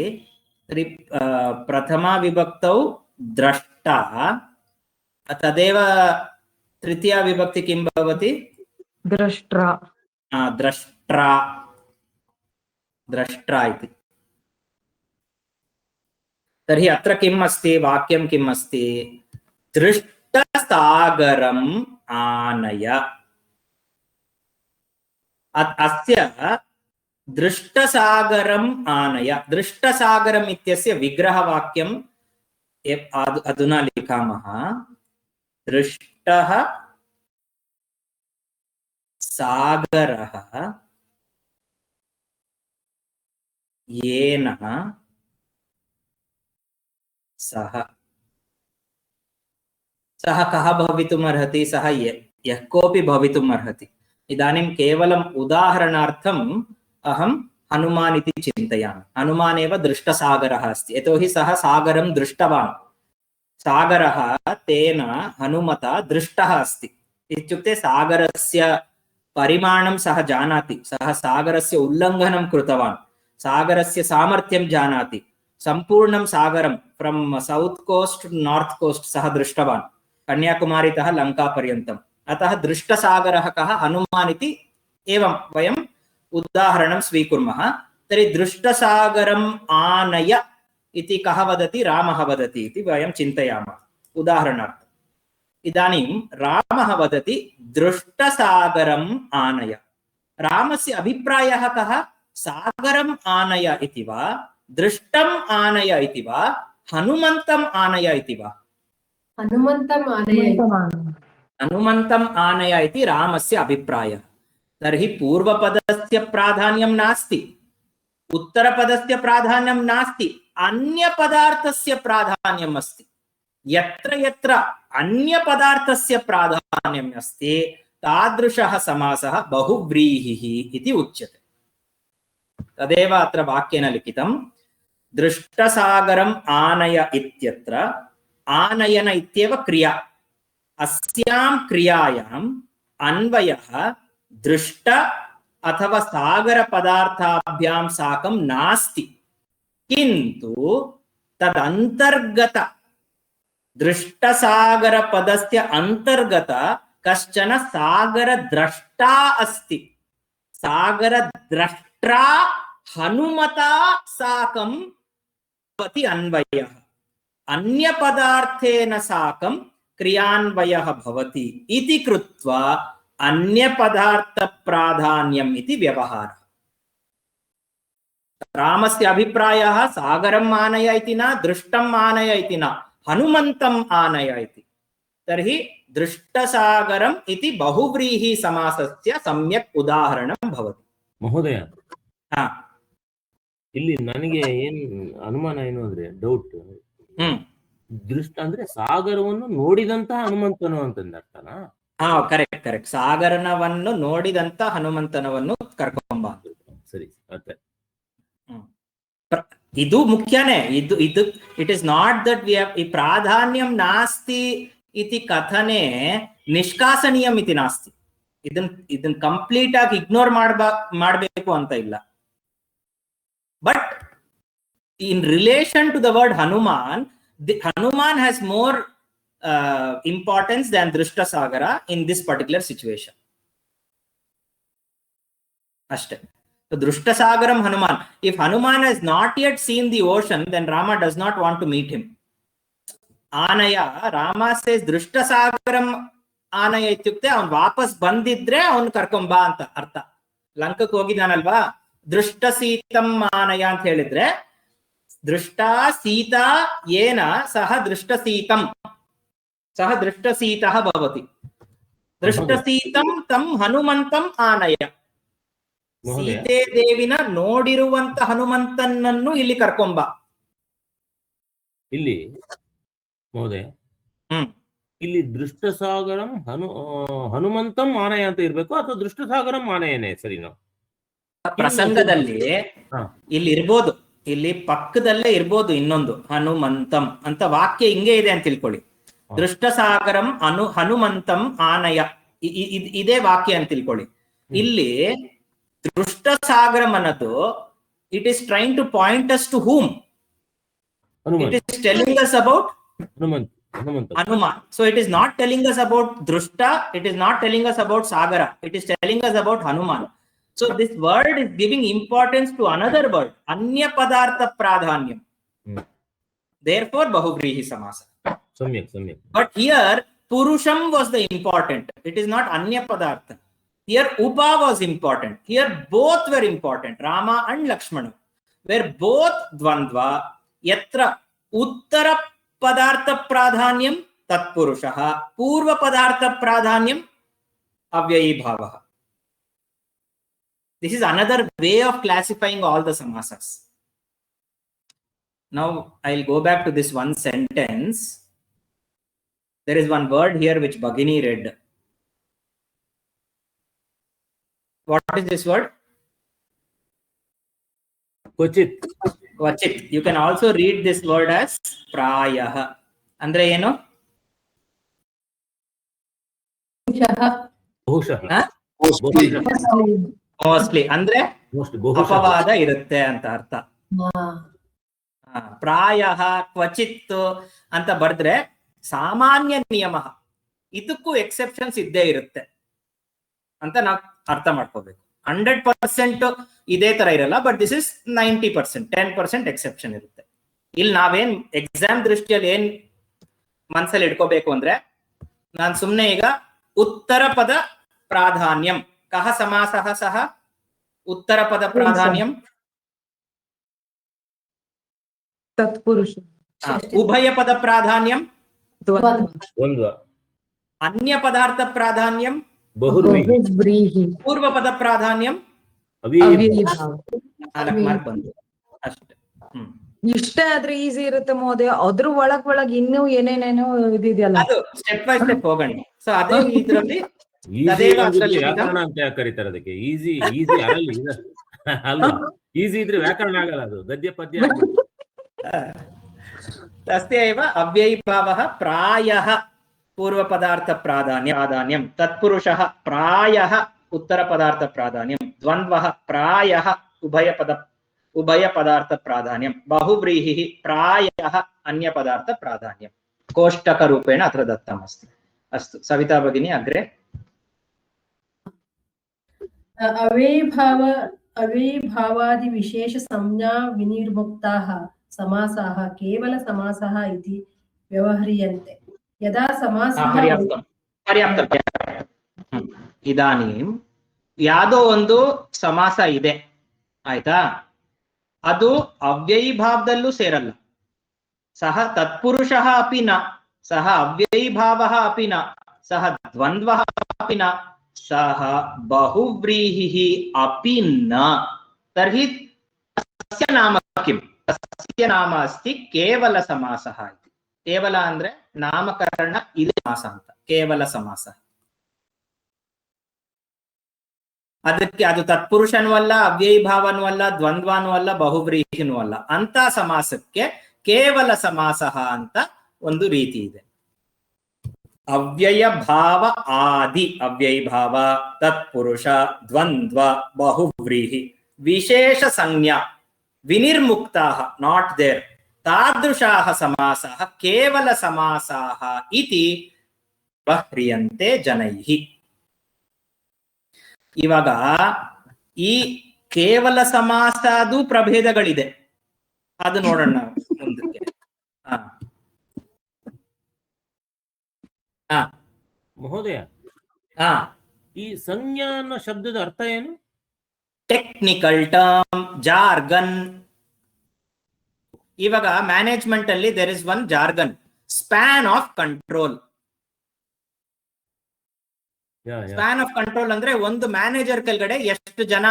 प्रथमा विभक्तौ द्रष्टा, तदेव तृतीया विभक्ति किं भवति? द्रष्ट्रा। द्रष्ट्रा, द्रष्ट्रा इति। तर्हि अत्र किम् अस्ति? वाक्यं किम् अस्ति? दृष्टसागरम् आनय। अस्य दृष्टसागरम् आनय, दृष्टसागरम् इत्यस्य विग्रहवाक्यं अधुना लिखामः। दृष्टः सागरः येन सः। सः कः भवितुमर्हति? सः यः कोऽपि भवितुमर्हति। इदानीं केवलम् उदाहरणार्थम् अहं हनुमान् इति चिन्तयामि। हनुमान् एव दृष्टसागरः अस्ति, यतोहि सः सागरं दृष्टवान्। सागरः तेन हनुमता दृष्टः अस्ति इत्युक्ते सागरस्य परिमाणं सः जानाति, सः सागरस्य उल्लङ्घनं कृतवान्, सागरस्य सामर्थ्यं जानाति, संपूर्णं सागरं from south coast north coast सः दृष्टवान्, कन्याकुमारीतः लङ्कापर्यन्तम्। अतः दृष्टसागरः कः? हनुमान् इति एवं वयम् उदाहरणं स्वीकुर्मः। तर्हि दृष्टसागरम् आनय इति कः वदति? रामः वदति इति वयं चिन्तयामः उदाहरणार्थम्। इदानीं रामः वदति दृष्टसागरम् आनय। रामस्य अभिप्रायः कः? सागरम् आनय इति वा, दृष्टम् आनय इति वा, हनुमन्तम् आनय इति वा? हनुमन्तम् आनय। हनुमन्तम् आनय इति रामस्य अभिप्रायः। तर्हि पूर्वपदस्य प्राधान्यं नास्ति, उत्तरपदस्य प्राधान्यं नास्ति, अन्यपदार्थस्य प्राधान्यम् अस्ति। यत्र यत्र अन्यपदार्थस्य प्राधान्यम् अस्ति तादृशः समासः बहुव्रीहिः इति उच्यते। तदेव अत्र वाक्येन लिखितं। दृष्टसागरम् आनय इत्यत्र आनयन इत्येव क्रिया। अस्यां क्रियायाम् अन्वयः दृष्ट अथवा सागर पदार्थाभ्यां साकं नास्ति, किन्तु तदन्तर्गत दृष्टसागर पदस्य अन्तर्गत कश्चन सागरद्रष्टा अस्ति। सागरद्रष्ट्रा हनुमता साकं भवति अन्वयः। अन्यपदार्थेन साकं क्रियान्वयः भवति इति कृत्वा अन्यपदार्थप्राधान्यम् इति व्यवहारः। रामस्य अभिप्रायः सागरम् आनय इति न, दृष्टम् आनय इति न, हनुमन्तम् आनय इति। तर्हि दृष्टसागरम् इति बहुव्रीहि समासस्य सम्यक् उदाहरणं भवति। ಮಹೋದಯ, ಹಾ, ಇಲ್ಲಿ ನನಗೆ ಏನ್ ಅನುಮಾನ ಏನು ಅಂದ್ರೆ ಡೌಟ್, ದೃಷ್ಟ ಅಂದ್ರೆ ಸಾಗರವನ್ನು ನೋಡಿದಂತ ಹನುಮಂತನು ಅಂತಂದ ಅರ್ಥನಾ? ಹಾ, ಕರೆಕ್ಟ್ ಕರೆಕ್ಟ್. ಸಾಗರನವನ್ನು ನೋಡಿದಂತ ಹನುಮಂತನವನ್ನು ಕರ್ಕೊಂಬ. ಸರಿ, ಅರ್ಥ. ಇದು ಮುಖ್ಯನೇ. ಇದು it is not that we have ಈ ಪ್ರಾಧಾನ್ಯಂ ನಾಸ್ತಿ ಇತಿ ಕಥನೆ ನಿಷ್ಕಾಸನೀಯಂ ಇತಿ ನಾಸ್ತಿ. ಇದನ್ನ ಕಂಪ್ಲೀಟ್ ಆಗಿ ಇಗ್ನೋರ್ ಮಾಡಬೇಕು ಅಂತ ಇಲ್ಲ. But in relation to the word Hanuman, Hanuman has more importance than Drishta Sagara in this particular situation. Ashte. So Drishta Sagaram Hanuman. If Hanuman has not yet seen the ocean, then Rama does not want to meet him. Anaya, Rama says Drishta Sagaram Anaya ityukte avan vapas bandidre avan karkomba anta artha. Lankak hogidanalva, Drishta Sitam Anaya ant helidre Drishta Sita yena saha Drishta Sitam सह दृष्टसीतः भवति। दृष्टसीतं तं हनुमंतं आनय. सीते देविನ ನೋಡಿರುವಂತ ಹನುಮಂತನನ್ನು ಇಲ್ಲಿ ಕರ್ಕೊಂಬ. ಇಲ್ಲಿ ಮಹೋದಯ, ಇಲ್ಲಿ ದೃಷ್ಟಸಾಗರಂ ಹನುಮಂತಂ ಆನಯ ಅಂತ ಇರ್ಬೇಕು ಅಥವಾ ದೃಷ್ಟಸಾಗರಂ ಆನಯನೇ ಸರಿನಾ? ಪ್ರಸಂಗದಲ್ಲಿ ಇಲ್ಲಿ ಇರ್ಬೋದು, ಇಲ್ಲಿ ಪಕ್ಕದಲ್ಲೇ ಇರ್ಬೋದು ಇನ್ನೊಂದು ಹನುಮಂತಂ ಅಂತ ವಾಕ್ಯ ಹಿಂಗೆ ಇದೆ ಅಂತ ತಿಳ್ಕೊಳ್ಳಿ. ದೃಷ್ಟಸಾಗರಂ ಹನುಮಂತಂ ಆನಯ ಇದೇ ವಾಕ್ಯ ಅಂತ ತಿಳ್ಕೊಳ್ಳಿ. ಇಲ್ಲಿ ದೃಷ್ಟಸಾಗರಂ ಅನ್ನೋದು it is trying to point us to whom? It is telling us about Hanuman. So it is not telling us about Drishta, it is not telling us about Sagara, it is telling us about Hanuman. So this word is giving importance to another word, Anya Padartha Pradhanyam. Therefore Bahuvrihi Samasa. Samyak. But here Purusham was the important. It is not Anya Padartha. Here Upa was important. Here both were important. Rama and Lakshmana were both Dvandva. Yatra Uttara Padartha Pradhanyam Tat Purushaha, Purva Padartha Pradhanyam Avyayi Bhavaha. This is another way of classifying all the samasas. Now I'll go back to this one sentence. There is one word here which Bhagini read. What is this word? Kvachit. You can also read this word as prayah. Andre eno? Mostly. Andre apavada irutte anta artha. Prayah kvachit anta bardre ಸಾಮಾನ್ಯ ನಿಯಮ. ಇದಕ್ಕೂ exceptions ಇದ್ದೇ ಇರುತ್ತೆ ಅಂತ ನಾವು ಅರ್ಥ ಮಾಡ್ಕೋಬೇಕು. 100% ಇದೇ ತರ ಇರಲ್ಲ, ಬಟ್ ದಿಸ್ ಇಸ್ 90%, 10% ಎಕ್ಸೆಪ್ಷನ್ ಇರುತ್ತೆ. ಇಲ್ಲಿ ನಾವೇನ್ ಎಕ್ಸಾಮ್ ದೃಷ್ಟಿಯಲ್ಲಿ ಏನ್ ಮನಸ್ಸಲ್ಲಿ ಇಟ್ಕೋಬೇಕು ಅಂದ್ರೆ, ನಾನು ಸುಮ್ನೆ ಈಗ ಉತ್ತರ ಪದ ಪ್ರಾಧಾನ್ಯಂ ಕಹ ಸಮಾಸಃ ಸಹ ಉತ್ತರ ಪದ ಪ್ರಾಧಾನ್ಯಂ ತತ್ಪುರುಷ. ಉಭಯ ಪದ ಪ್ರಾಧಾನ್ಯಂ ದ್ವಂದ್ವ. ಅನ್ಯ ಪದಾರ್ಥ ಪ್ರಾಧಾನ್ಯಂ ಬಹುವ್ರೀಹಿ. ಪೂರ್ವ ಪದ ಪ್ರಾಧಾನ್ಯಂ ಅವ್ಯಯೀ ಭಾವ. 4 ಮಾರ್ಕ್ ಬಂತು ಅಷ್ಟೇ. ಇಷ್ಟೇ ಆದ್ರೆ ಈಸಿ ಇರುತ್ತೆ ಮಹೋದಯ. ಅದ್ರ ಒಳಗ್ ಇನ್ನೂ ಏನೇನೇನೋ ಇದೆಯಲ್ಲ, ಅದು ಸ್ಟೆಪ್ ಬೈ ಸ್ಟೆಪ್ ಹೋಗೋಣ. ಸೊ ಅದೇ ಇದ್ರಲ್ಲಿ ವ್ಯಾಕರಣ ಅಂತ ಯಾಕೆ ಕರೀತಾರೆ ಅದಕ್ಕೆ? ಈಸಿ ಅಲ್ವಾ? ಈಸಿ ಇದ್ರೆ ವ್ಯಾಕರಣ ಆಗಲ್ಲ, ಅದು ಗದ್ಯ ಪದ್ಯ. ತಸ್ಯೈವ ಅವ್ಯಯೀ ಭಾವಃ ಪ್ರಾಯಃ ಪೂರ್ವ ಪದಾರ್ಥ ಪ್ರಾಧಾನ್ಯಂ ತತ್ಪುರುಷಃ ಪ್ರಾಯಃ ಉತ್ತರ ಪದಾರ್ಥ ಪ್ರಾಧಾನ್ಯಂ ದ್ವಂದ್ವಃ ಪ್ರಾಯಃ ಉಭಯ ಪದಾರ್ಥ ಪ್ರಾಧಾನ್ಯಂ ಬಹುವ್ರೀಹಿಃ ಪ್ರಾಯಃ ಅನ್ಯ ಪದಾರ್ಥ ಪ್ರಾಧಾನ್ಯಂ. ಕೋಷ್ಟಕ ರೂಪೇಣ ಅತ್ರ ದತ್ತಂ ಅಸ್ತಿ. ಅಸ್ತು ಸವಿತಾ ಭಗಿನಿ ಅಗ್ರೆ. अवे भावादि विशेष संज्ञा विनिर्मुक्ताः समासाः केवल समासः इति व्यवह्रियन्ते यदा समासः पर्याप्ತ ಇದಾನೀಂ ಯಾವುದೋ ಒಂದು ಸಮಾಸ ಇದೆ ಆಯ್ತಾ, ಅದು ಅವ್ಯಯಿ ಭಾವದಲ್ಲೂ ಸೇರಲ್ಲ. ಸಹ ತತ್ಪುರುಷಃ ಅಪಿ ನ, ಸಹ ಅವ್ಯಯಿ ಭಾವಃ ಅಪಿ ನ, ಸಹ ದ್ವಂದ್ವಃ ಅಪಿ ನ, ಸಹ ಬಹುವ್ರೀಹಿಃ ಅಪಿ ನ, ತರ್ಹಿ ತಸ್ಯ ನಾಮ ಕಿಂ? ತಸ್ಯ ನಾಮ ಅಸ್ತಿ ಕೇವಲ ಸಮಾಸಃ ಇತಿ. ಕೇವಲ ಅಂದ್ರೆ ನಾಮಕರಣ, ಇದು ಸಮಾಸ ಅಂತ, ಕೇವಲ ಸಮಾಸ. ಅದಕ್ಕೆ ಅದು ತತ್ಪುರುಷನೂ ಅಲ್ಲ, ಅವ್ಯಯಿ ಭಾವನೂ ಅಲ್ಲ, ದ್ವಂದ್ವನೂ ಅಲ್ಲ, ಬಹುವ್ರೀಹಿನೂ ಅಲ್ಲ. ಅಂತ ಸಮಾಸಕ್ಕೆ ಕೇವಲ ಸಮಾಸಃ ಅಂತ ಒಂದು ರೀತಿ ಇದೆ. ಅವ್ಯಯ ಭಾವ ಆದಿ, ಅವ್ಯಯಿ ಭಾವ, ತತ್ಪುರುಷ, ದ್ವಂದ್ವ, ಬಹುವ್ರೀಹಿ, ವಿಶೇಷ ಸಂಜ್ಞಾ, ವಿನಿರ್ಮುಕ್ತಾಃ, ನಾಟ್ ದೇರ್, ತಾದೃಶಾಃ ಸಮಾಸಾಃ ಕೇವಲ ಸಮಾಸಾಃ ಇತಿ ವ್ಯವ್ಹ್ರಿಯಂತೆ ಜನೈಃ. ಇವಾಗ ಈ ಕೇವಲ ಸಮಾಸದು ಪ್ರಭೇದಗಳಿದೆ, ಅದು ನೋಡೋಣ ನಾವು ಮುಂದಕ್ಕೆ. ಮಹೋದಯ, ಈ ಸಂಜ್ಞಾ ಅನ್ನೋ ಶಬ್ದದ ಅರ್ಥ ಏನು? Technical term, jargon. ಇವಾಗ ಮ್ಯಾನೇಜ್ಮೆಂಟ್ ಅಲ್ಲಿ there is one jargon, span of control. Span of control ಅಂದ್ರೆ ಒಂದು ಮ್ಯಾನೇಜರ್ ಕೆಳಗಡೆ ಎಷ್ಟು ಜನ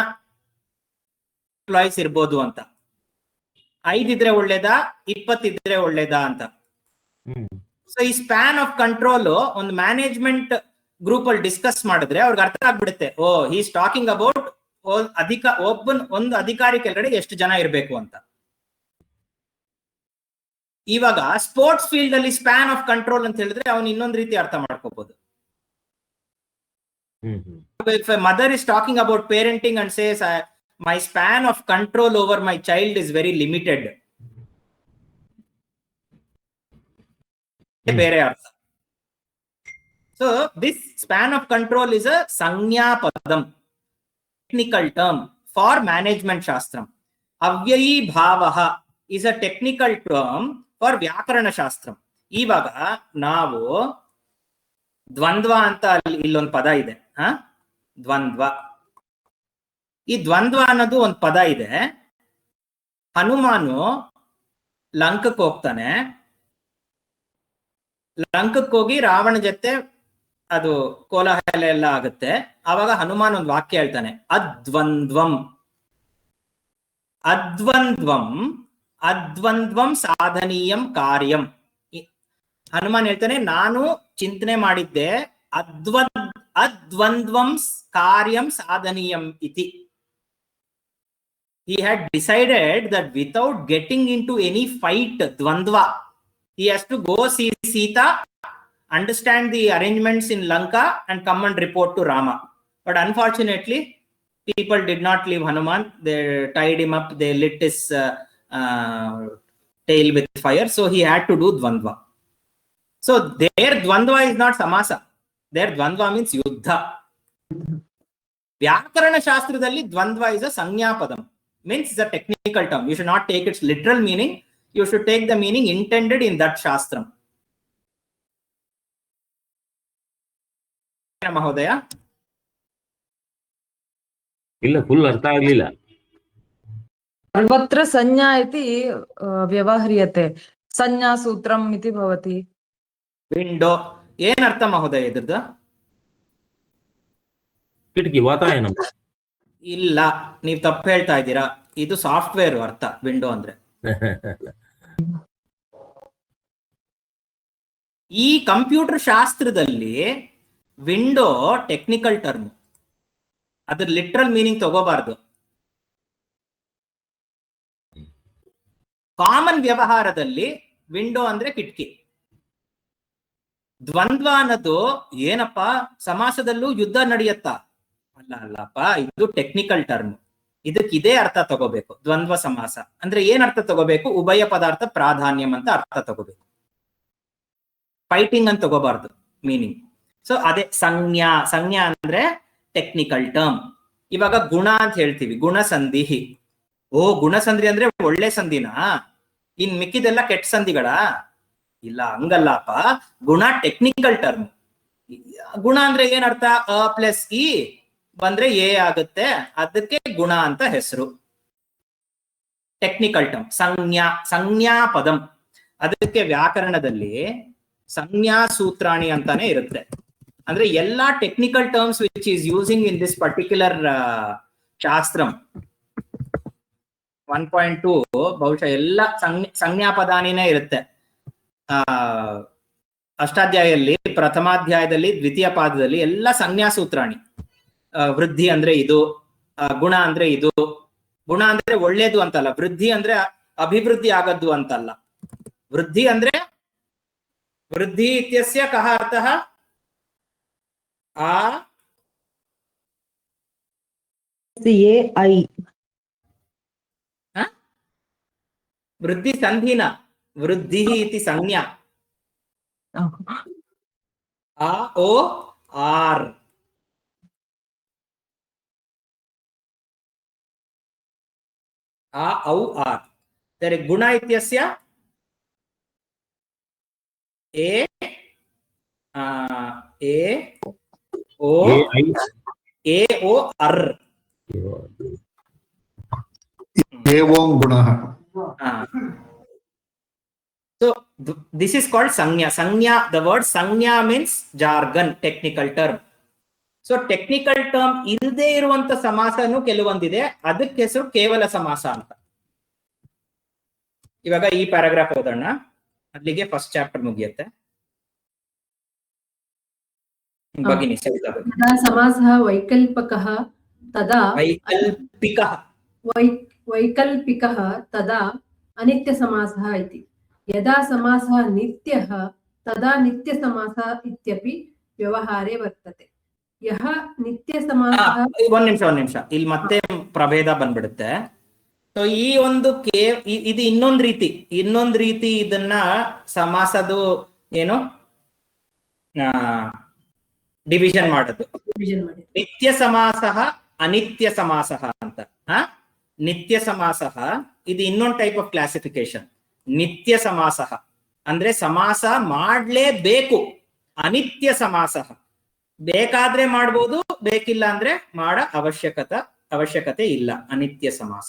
ಎಂಪ್ಲಾಯೀಸ್ ಇರ್ಬೋದು ಅಂತ. 5 ಇದ್ರೆ ಒಳ್ಳೇದಾ, 20 ಇದ್ರೆ ಒಳ್ಳೇದಾ ಅಂತ. ಸೊ ಈ ಸ್ಪ್ಯಾನ್ ಆಫ್ ಕಂಟ್ರೋಲ್ ಒಂದು ಮ್ಯಾನೇಜ್ಮೆಂಟ್ ಗ್ರೂಪ್ ಅಲ್ಲಿ ಡಿಸ್ಕಸ್ ಮಾಡಿದ್ರೆ ಅವ್ರಿಗೆ ಅರ್ಥ ಆಗ್ಬಿಡುತ್ತೆ, ಓ ಹಿ ಈಸ್ ಟಾಕಿಂಗ್ ಅಬೌಟ್ ಒಂದು ಅಧಿಕಾರಿ ಕೆಳಗಡೆ ಎಷ್ಟು ಜನ ಇರಬೇಕು ಅಂತ. ಇವಾಗ ಸ್ಪೋರ್ಟ್ಸ್ ಫೀಲ್ಡ್ ಅಲ್ಲಿ ಸ್ಪ್ಯಾನ್ ಆಫ್ ಕಂಟ್ರೋಲ್ ಅಂತ ಹೇಳಿದ್ರೆ ಅವನು ಇನ್ನೊಂದು ರೀತಿ ಅರ್ಥ ಮಾಡ್ಕೋಬಹುದು. If a mother is talking about parenting and says, my span of control over my child is very limited, ಬೇರೆ ಅರ್ಥ. So this span of control is a sanya padam, technical term for management shastram. Avyayi bhavaha is a technical term for ವ್ಯಾಕರಣ ಶಾಸ್ತ್ರ. ಇವಾಗ ನಾವು ದ್ವಂದ್ವ ಅಂತ ಇಲ್ಲೊಂದು ಪದ ಇದೆ, ದ್ವಂದ್ವ. ಈ ದ್ವಂದ್ವ ಅನ್ನೋದು ಒಂದು ಪದ ಇದೆ. ಹನುಮಾನು ಲಂಕಕ್ಕೆ ಹೋಗ್ತಾನೆ, ಲಂಕಕ್ಕೆ ಹೋಗಿ ರಾವಣ ಜೊತೆ ಅದು ಕೋಲಾಹಲ ಎಲ್ಲ ಆಗುತ್ತೆ. ಆವಾಗ ಹನುಮಾನ್ ಒಂದು ವಾಕ್ಯ ಹೇಳ್ತಾನೆ, ಅದ್ವಂದ್ವಂ ಅದ್ವಂದ್ವಂ ಅದ್ವಂದ್ವಂ ಸಾಧನೀಯಂ ಕಾರ್ಯಂ. ಹನುಮಾನ್ ಹೇಳ್ತಾನೆ, ನಾನು ಚಿಂತನೆ ಮಾಡಿದ್ದೆ ಅದ್ವಂದ್ವಂ ಕಾರ್ಯಂ ಸಾಧನೀಯಂ ಇತಿ. He had decided that without getting into any fight, dvandva, he has to go see Sita, understand the arrangements in Lanka and come and report to Rama. But unfortunately, people did not leave Hanuman. They tied him up, they lit his tail with fire. So he had to do dvandva. So their dvandva is not samasa. Their dvandva means yuddha. ವ್ಯಾಕರಣ ಶಾಸ್ತ್ರದಲ್ಲಿ ದ್ವಂದ್ವ is a ಸಂಜ್ಞಾ ಪದಂ, means it's a technical term. You should not take its literal meaning. You should take the meaning intended in that shastram. ಮಹೋದಯ, ಇಲ್ಲ, full ಅರ್ಥ ಆಗ್ಲಿಲ್ಲ. ಸರ್ವತ್ರ ಸಂಜ್ಞಾ ಇತಿ ವ್ಯವಹ್ರಿಯತೆ, ಸಂಜ್ಞಾ ಸೂತ್ರಂ ಇತಿ ಭವತಿ. ವಿಂಡೋ ಏನ್ ಅರ್ಥ ಮಹೋದಯ ಇದ್ರದ್ದು? ಕಿಟಕಿ, ವಾತಾಯನ. ಇಲ್ಲ, ನೀವ್ ತಪ್ಪು ಹೇಳ್ತಾ ಇದ್ದೀರಾ. ಇದು ಸಾಫ್ಟ್ವೇರ್ ಅರ್ಥ ವಿಂಡೋ ಅಂದ್ರೆ. ಈ ಕಂಪ್ಯೂಟರ್ ಶಾಸ್ತ್ರದಲ್ಲಿ ವಿಂಡೋ ಟೆಕ್ನಿಕಲ್ ಟರ್ಮ್, ಅದ್ರ ಲಿಟ್ರಲ್ ಮೀನಿಂಗ್ ತಗೋಬಾರ್ದು. ಕಾಮನ್ ವ್ಯವಹಾರದಲ್ಲಿ ವಿಂಡೋ ಅಂದ್ರೆ ಕಿಟಕಿ. ದ್ವಂದ್ವ ಅನ್ನೋದು ಏನಪ್ಪ, ಸಮಾಸದಲ್ಲೂ ಯುದ್ಧ ನಡೆಯತ್ತಾ? ಅಲ್ಲಪ್ಪ, ಇದು ಟೆಕ್ನಿಕಲ್ ಟರ್ಮ್. ಇದಕ್ಕೆ ಇದೇ ಅರ್ಥ ತಗೋಬೇಕು. ದ್ವಂದ್ವ ಸಮಾಸ ಅಂದ್ರೆ ಏನ್ ಅರ್ಥ ತಗೋಬೇಕು? ಉಭಯ ಪದಾರ್ಥ ಪ್ರಾಧಾನ್ಯಂ ಅಂತ ಅರ್ಥ ತಗೋಬೇಕು. ಫೈಟಿಂಗ್ ಅಂತ ತಗೋಬಾರ್ದು ಮೀನಿಂಗ್. ಸೊ ಅದೇ ಸಂಜ್ಞಾ. ಸಂಜ್ಞಾ ಅಂದ್ರೆ ಟೆಕ್ನಿಕಲ್ ಟರ್ಮ್. ಇವಾಗ ಗುಣ ಅಂತ ಹೇಳ್ತೀವಿ, ಗುಣಸಂಧಿ. ಓ, ಗುಣಸಂಧಿ ಅಂದ್ರೆ ಒಳ್ಳೆ ಸಂಧಿನಾ? ಇನ್ ಮಿಕ್ಕಿದೆಲ್ಲ ಕೆಟ್ಟ ಸಂಧಿಗಳ? ಇಲ್ಲ, ಹಂಗಲ್ಲಪ್ಪ. ಗುಣ ಟೆಕ್ನಿಕಲ್ ಟರ್ಮ್. ಗುಣ ಅಂದ್ರೆ ಏನರ್ಥ? ಅ ಪ್ಲಸ್ ಇ ಬಂದ್ರೆ ಎ ಆಗುತ್ತೆ, ಅದಕ್ಕೆ ಗುಣ ಅಂತ ಹೆಸರು. Technical term. ಸಂಜ್ಞಾ ಪದಂ. ಅದಕ್ಕೆ ವ್ಯಾಕರಣದಲ್ಲಿ ಸಂಜ್ಞಾ ಸೂತ್ರಾಣಿ ಅಂತಾನೆ ಇರುತ್ತೆ. ಅಂದ್ರೆ ಎಲ್ಲಾ technical terms which is using in this particular ಶಾಸ್ತ್ರಂ 1.2 ಬಹುಶಃ ಎಲ್ಲ ಸಂಜ್ಞಾ ಪದಾನಿನೇ ಇರುತ್ತೆ. ಅಷ್ಟಾಧ್ಯಾಯಲ್ಲಿ, ಪ್ರಥಮಾಧ್ಯಾಯದಲ್ಲಿ, ದ್ವಿತೀಯ ಪಾದದಲ್ಲಿ ಎಲ್ಲ ಸಂಜ್ಞಾ ಸೂತ್ರಾಣಿ. ವೃದ್ಧಿ ಅಂದ್ರೆ ಇದು, ಗುಣ ಅಂದ್ರೆ ಇದು. ಗುಣ ಅಂದ್ರೆ ಒಳ್ಳೇದು ಅಂತಲ್ಲ, ವೃದ್ಧಿ ಅಂದ್ರೆ ಅಭಿವೃದ್ಧಿ ಆಗದ್ದು ಅಂತಲ್ಲ. ವೃದ್ಧಿ ಅಂದ್ರೆ ವೃದ್ಧಿ ಇತ್ಯಸ್ಯ ಕಃ ಅರ್ಥಃ? AI. ವೃದ್ಧಿ ಸಂಧಿನ ವೃದ್ಧಿ ಇತಿ ಸಂಜ್ಞಾ. ಆ ಓ ಆರ್. ಆ ಔ ಆರ್. ತರ್हि ಗುಣ ಇತ್ಯಸ್ಯ ಎ ಓ ಎ ಓ ಅರ್. एवं गुणः. So this is called sanya. Sanya, the word sanya means jargon, technical term. So technical term ಇಲ್ಲದೆ ಇರುವಂತ ಸಮಾಸನು ಕೆಲವೊಂದಿದೆ, ಅದಕ್ಕೆ ಹೆಸರು ಕೇವಲ ಸಮಾಸ ಅಂತ. ಇವಾಗ ಈ ಪ್ಯಾರಾಗ್ರಾಫ್ ಓದೋಣ, ಅಲ್ಲಿಗೆ ಫಸ್ಟ್ ಚಾಪ್ಟರ್ ಮುಗಿಯುತ್ತೆ. ಭಗಿನಿ ಯದಾ ಸಮಾಸಃ ವೈಕಲ್ಪಿಕಃ ತದಾ ವೈಕಲ್ಪಿಕಃ ತದಾ ಅನಿತ್ಯ ಸಮಾಸಃ ಇತಿ. ಯದಾ ಸಮಾಸಃ ನಿತ್ಯಃ ತದಾ ನಿತ್ಯ ಸಮಾಸಃ ಇತ್ಯಪಿ ವ್ಯವಹಾರೇ ವರ್ತತೆ. ಯಹ ನಿತ್ಯ ಸಮಾಸಃ. ಒಂದ್ ನಿಮಿಷ, ಇಲ್ಲಿ ಮತ್ತೆ ಪ್ರಭೇದ ಬಂದ್ಬಿಡುತ್ತೆ. ಸೊ ಈ ಒಂದು ಇದು ಇನ್ನೊಂದ್ ರೀತಿ ಇದನ್ನ ಸಮಾಸದು ಏನು ಡಿವಿಷನ್ ಮಾಡೋದು. ನಿತ್ಯ ಸಮಾಸಃ ಅನಿತ್ಯ ಸಮಾಸಃ ಅಂತ. ನಿತ್ಯ ಸಮಾಸಃ ಇದು ಇನ್ನೊಂದು ಟೈಪ್ ಆಫ್ ಕ್ಲಾಸಿಫಿಕೇಶನ್. ನಿತ್ಯ ಸಮಾಸಃ ಅಂದ್ರೆ ಸಮಾಸ ಮಾಡ್ಲೇಬೇಕು. ಅನಿತ್ಯ ಸಮಾಸಃ ಬೇಕಾದ್ರೆ ಮಾಡ್ಬೋದು, ಬೇಕಿಲ್ಲ ಅಂದ್ರೆ ಅವಶ್ಯಕತೆ ಇಲ್ಲ. ಅನಿತ್ಯ ಸಮಾಸ.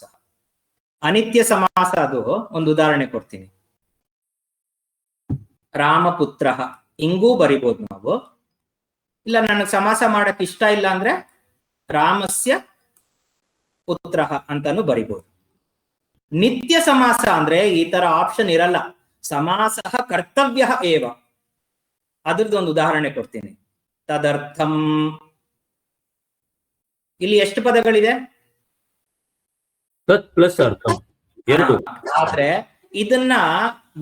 ಅನಿತ್ಯ ಸಮಾಸ ಅದು ಒಂದು ಉದಾಹರಣೆ ಕೊಡ್ತೀನಿ. ರಾಮಪುತ್ರ ಹಿಂಗೂ ಬರಿಬೋದು ನಾವು. ಇಲ್ಲ ನನಗೆ ಸಮಾಸ ಮಾಡಕ್ ಇಷ್ಟ ಇಲ್ಲ ಅಂದ್ರೆ ರಾಮಸ್ಯ ಪುತ್ರ ಅಂತಾನು ಬರಿಬೋದು. ನಿತ್ಯ ಸಮಾಸ ಅಂದ್ರೆ ಈ ತರ ಆಪ್ಷನ್ ಇರಲ್ಲ. ಸಮಾಸ ಕರ್ತವ್ಯ ಏವ. ಅದ್ರದ್ದೊಂದು ಉದಾಹರಣೆ ಕೊಡ್ತೀನಿ. ತದರ್ಥಂ. ಇಲ್ಲಿ ಎಷ್ಟು ಪದಗಳಿದೆ? ತತ್ ಪ್ಲಸ್ ಅರ್ಥಂ ಎರಡು. ಆದ್ರೆ ಇದನ್ನ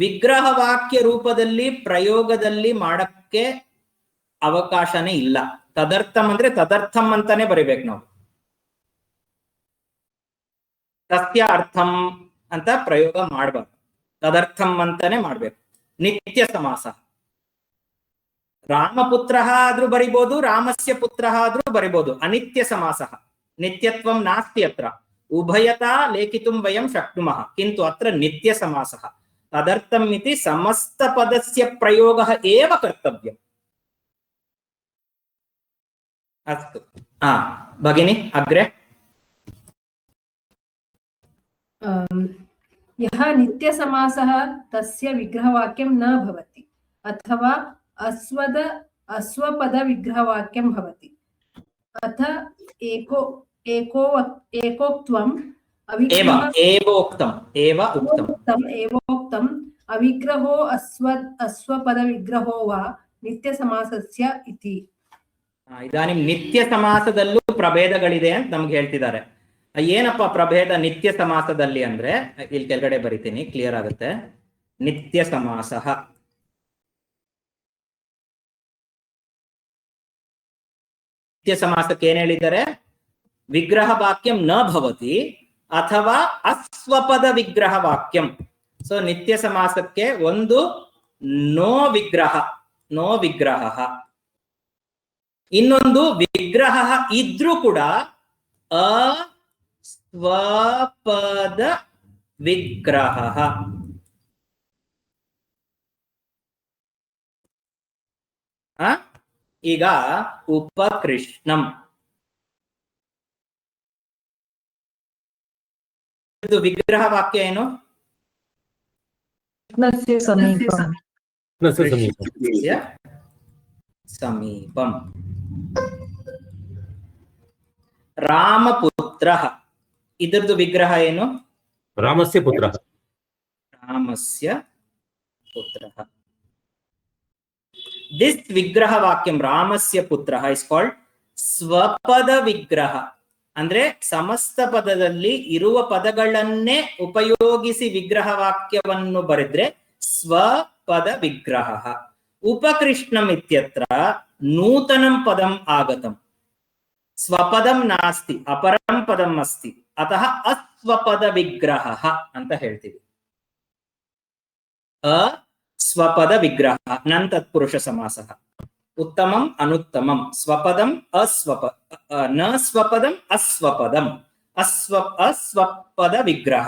ವಿಗ್ರಹ ವಾಕ್ಯ ರೂಪದಲ್ಲಿ ಪ್ರಯೋಗದಲ್ಲಿ ಮಾಡಕ್ಕೆ ಅವಕಾಶನೇ ಇಲ್ಲ. ತದರ್ಥಂ ಅಂದ್ರೆ ತದರ್ಥಂ ಅಂತಾನೆ ಬರಿಬೇಕು ನಾವು. ತಸ್ಯ ಅರ್ಥಂ ಅಂತ ಪ್ರಯೋಗ ಮಾಡಬಾರ್ದು, ತದರ್ಥಂ ಅಂತಾನೆ ಮಾಡ್ಬೇಕು. ನಿತ್ಯ ಸಮಾಸ. ರಾಮಪುತ್ರ ಆದ್ರೂ ಬರಿಬಹುದು, ರಾಮಸ್ಯ ಪುತ್ರ ಆದ್ರೂ ಬರಿಬಹುದು. ಅನಿತ್ಯ ಸಮಾಸ. ನಿತ್ಯತ್ವಂ ನಾಸ್ತಿ ಅತ್ರ. ಉಭಯತಾ ಲೇಖಿತುಂ ವಯಂ ಶಕ್ನುಮಃ, ಕಿಂತು ಅತ್ರ ನಿತ್ಯ ಸಮಾಸಃ. ತದರ್ಥಂ ಇತಿ ಸಮಸ್ತ ಪದಸ್ಯ ಪ್ರಯೋಗಃ ಏವ ಕರ್ತವ್ಯಂ. ಅಸ್ತು. ಭಗಿನಿ ಅಗ್ರೆ. ಯಹ ನಿತ್ಯ ಸಮಾಸಃ ತಸ್ಯ ವಿಗ್ರಹವಾಕ್ಯಂ ನ ಭವತಿ ಅಥವಾ ಅಸ್ವಪದ ವಿಗ್ರಹವಾಕ್ಯಂ ಭವತಿ. ಅಥ ಏಕೋಕ್ತಂ ಏವೋಕ್ತಂ ಅವಿಗ್ರಹೋ ಅಸ್ವಪದ ವಿಗ್ರಹೋ ವಾ ನಿತ್ಯ ಸಮಾಸಸ್ಯ ಇತಿ. ಇದಾನಿಂ ನಿತ್ಯ ಸಮಾಸದಲ್ಲೂ ಪ್ರಭೇದಗಳಿದೆ ಅಂತ ನಮ್ಗೆ ಹೇಳ್ತಿದ್ದಾರೆ. ಏನಪ್ಪಾ ಪ್ರಭೇದ ನಿತ್ಯ ಸಮಾಸದಲ್ಲಿ ಅಂದ್ರೆ, ಇಲ್ಲಿ ಕೆಳಗಡೆ ಬರಿತೀನಿ, ಕ್ಲಿಯರ್ ಆಗುತ್ತೆ. ನಿತ್ಯ ಸಮಾಸ. ನಿತ್ಯ ಸಮಾಸಕ್ಕೆ ಏನ್ ಹೇಳಿದ್ದಾರೆ? ವಿಗ್ರಹ ವಾಕ್ಯಂ ನ ಭವತಿ ಅಥವಾ ಅಸ್ವಪದ ವಿಗ್ರಹ ವಾಕ್ಯಂ. ಸೊ ನಿತ್ಯ ಸಮಾಸಕ್ಕೆ ಒಂದು ನೋ ವಿಗ್ರಹ, ಇನ್ನೊಂದು ವಿಗ್ರಹ ಇದ್ರೂ ಕೂಡ ಅಸ್ವಪದ ವಿಗ್ರಹ. ಈಗ ಉಪಕೃಷ್ಣಂ ಇದು ವಿಗ್ರಹ ವಾಕ್ಯ ಏನು? ಕೃಷ್ಣಸ್ಯ ಸಮೀಪಂ. ಕೃಷ್ಣಸ್ಯ ಸಮೀಪಂ. ರಾಮಪುತ್ರ ಇದರದ್ದು ವಿಗ್ರಹ ಏನು? ರಾಮಸ್ಯ ಪುತ್ರ. ರಾಮಸ್ಯ ಪುತ್ರ. This ವಿಗ್ರಹ ವಾಕ್ಯಂ ರಾಮಸ್ಯ ಪುತ್ರ is called ಸ್ವಪದ ವಿಗ್ರಹ. ಅಂದ್ರೆ ಸಮಸ್ತ ಪದದಲ್ಲಿ ಇರುವ ಪದಗಳನ್ನೇ ಉಪಯೋಗಿಸಿ ವಿಗ್ರಹ ವಾಕ್ಯವನ್ನು ಬರೆದ್ರೆ ಸ್ವಪದ ವಿಗ್ರಹ. ಉಪಕೃಷ್ಣಂ ಇತ್ಯತ್ರ ನೂತನಂ ಪದಂ ಆಗತಂ. ಸ್ವಪದಂ ನಾಸ್ತಿ ಅಪರಂ ಪದಂ ಅಸ್ತಿ ಅತಃ ಅಸ್ವಪದ ವಿಗ್ರಹ ಅಂತ ಹೇಳ್ತೀವಿ. ಸ್ವಪದ ವಿಗ್ರಹ ನನ್ ತತ್ಪುರುಷ ಸಮಾಸಃ. ಉತ್ತಮಂ ಅನುತ್ತಮಂ ಸ್ವಪದಂ ನ ಸ್ವಪದಂ ಅಸ್ವಪದಂ ಅಸ್ವಪದ ವಿಗ್ರಹ.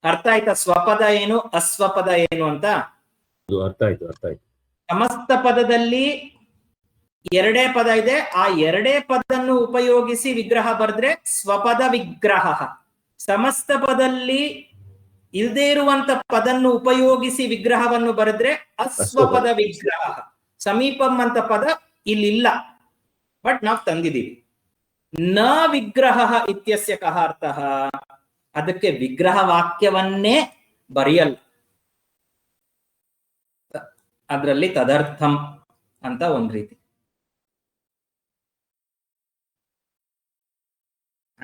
ಅರ್ಥ ಆಯ್ತಾ? ಸ್ವಪದ ಏನು ಅಸ್ವಪದ ಏನು ಅಂತ ಅರ್ಥ ಆಯ್ತು. ಸಮಸ್ತ ಪದದಲ್ಲಿ ಎರಡೇ ಪದ ಇದೆ, ಆ ಎರಡೇ ಪದನ್ನು ಉಪಯೋಗಿಸಿ ವಿಗ್ರಹ ಬರೆದ್ರೆ ಸ್ವಪದ ವಿಗ್ರಹ. ಸಮಸ್ತ ಪದದಲ್ಲಿ ಇಲ್ಲದೆ ಇರುವಂತ ಪದನ್ನು ಉಪಯೋಗಿಸಿ ವಿಗ್ರಹವನ್ನು ಬರೆದ್ರೆ ಅಸ್ವಪದ ವಿಗ್ರಹ. ಸಮೀಪಂ ಅಂತ ಪದ ಇಲ್ಲಿಲ್ಲ, ಬಟ್ ನಾವು ತಂದಿದ್ದೀವಿ. ನ ವಿಗ್ರಹ ಇತ್ಯಸ್ಯ ಕಃ ಅರ್ಥಃ, ಅದಕ್ಕೆ ವಿಗ್ರಹ ವಾಕ್ಯವನ್ನೇ ಬರೆಯಲ್ಲ, ಅದರಲ್ಲಿ ತದರ್ಥಂ ಅಂತ ಒಂದ್ ರೀತಿ.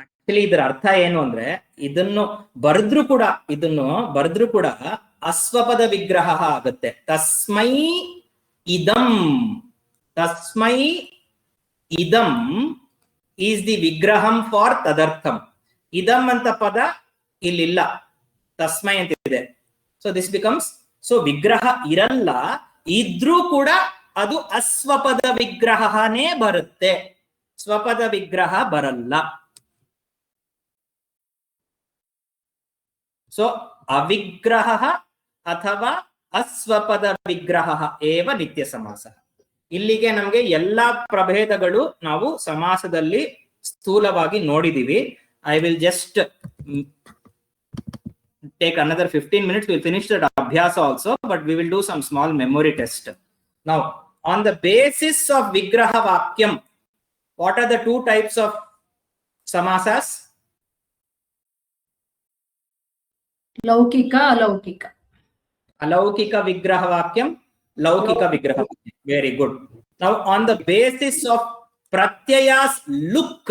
ಆಕ್ಚುಲಿ ಇದರ ಅರ್ಥ ಏನು ಅಂದ್ರೆ ಇದನ್ನು ಬರೆದ್ರು ಕೂಡ ಅಸ್ವಪದ ವಿಗ್ರಹ ಆಗುತ್ತೆ. ತಸ್ಮೈ ಇದಂ ಈಸ್ ದಿ ವಿಗ್ರಹಂ ಫಾರ್ ತದರ್ಥಂ. ಇದಂ ಅಂತ ಪದ ಇಲ್ಲಿಲ್ಲ, ತಸ್ಮೈ ಅಂತ ಇದೆ. ಸೊ ದಿಸ್ ಬಿಕಮ್ಸ್, ಸೊ ವಿಗ್ರಹ ಇರಲ್ಲ, ಇದ್ರೂ ಕೂಡ ಅದು ಅಸ್ವಪದ ವಿಗ್ರಹನೇ ಬರುತ್ತೆ, ಸ್ವಪದ ವಿಗ್ರಹ ಬರಲ್ಲ. ಸೊ ಅವಿಗ್ರಹ ಅಥವಾ ಅಸ್ವಪದ ವಿಗ್ರಹ ಏವ ನಿತ್ಯ ಸಮಾಸ. ಇಲ್ಲಿಗೆ ನಮಗೆ ಎಲ್ಲಾ ಪ್ರಭೇದಗಳು ನಾವು ಸಮಾಸದಲ್ಲಿ ಸ್ಥೂಲವಾಗಿ ನೋಡಿದೀವಿ. I will just take another 15 minutes. We'll finish that abhyasa also, but we will do some small memory test. Now, on the basis of vigraha vakyam, what are the two types of samasas? ಲೌಕಿಕ ಅಲೌಕಿಕ. ಅಲೌಕಿಕ ವಿಗ್ರಹ ವಾಕ್ಯಂ, ಲೌಕಿಕ ವಿಗ್ರಹ ವಾಕ್ಯಂ. Very good. Now, on the basis of pratyayas look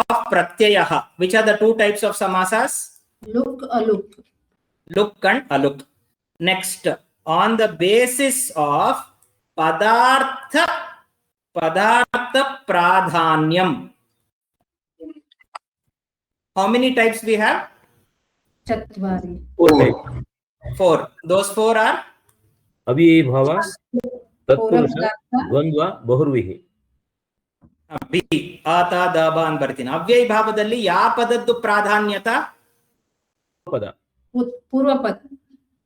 of pratyayah, which are the two types of samasas? Look, aluk. Look and aluk. Next, on the basis of padartha pradhanyam, how many types we have? ಚತ್ವಾರಿ. Four. Those four are ಅವಿಭಾವ, ತತ್ಪುರುಷ, ದ್ವಂದ್ವ, ಬಹುರ್ವಿಹಿ. B ಆತ ದಬ ಅಂತ ಬರ್ತೀನಿ. ಅವ್ಯಯ ಭಾವದಲ್ಲಿ ಯಾವ ಪದದ್ದು ಪ್ರಾಧಾನ್ಯತ? ಪದ. ಪೂರ್ವ ಪದ.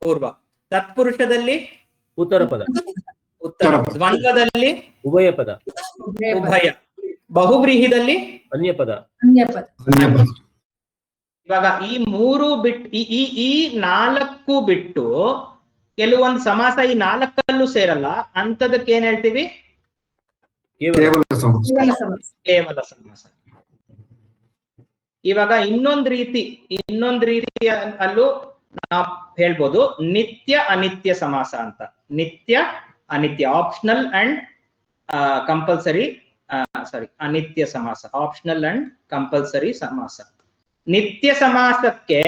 ಪೂರ್ವ. ತತ್ಪುರುಷದಲ್ಲಿ ಉತ್ತರ ಪದ. ಉತ್ತರ. ದ್ವಂದ್ವದಲ್ಲಿ ಉಭಯ ಪದ. ಉಭಯ. ಬಹುವ್ರೀಹಿದಲ್ಲಿ ಅನ್ಯ ಪದ. ಅನ್ಯ ಪದ. ಇವಾಗ ಈ ಮೂರು ಬಿಟ್ಟು ಈ ನಾಲ್ಕು ಬಿಟ್ಟು ಕೆಲವೊಂದು ಸಮಾಸ ಈ ನಾಲ್ಕಲ್ಲೂ ಸೇರಲ್ಲ, ಅಂತದಕ್ಕೆ ಏನ್ ಹೇಳ್ತೀವಿ? ಕೇವಲ ಸಮಾಸ. ಇವಾಗ ಇನ್ನೊಂದು ರೀತಿ ಅಲ್ಲೂ ನಾವು ಹೇಳ್ಬೋದು ನಿತ್ಯ ಅನಿತ್ಯ ಸಮಾಸ ಅಂತ. ನಿತ್ಯ ಅನಿತ್ಯ, ಆಪ್ಷನಲ್ ಅಂಡ್ ಕಂಪಲ್ಸರಿ, ಅನಿತ್ಯ ಸಮಾಸ, ಆಪ್ಷನಲ್ ಅಂಡ್ ಕಂಪಲ್ಸರಿ ಸಮಾಸ. ನಿತ್ಯ ಸಮಾಸಕ್ಕೆ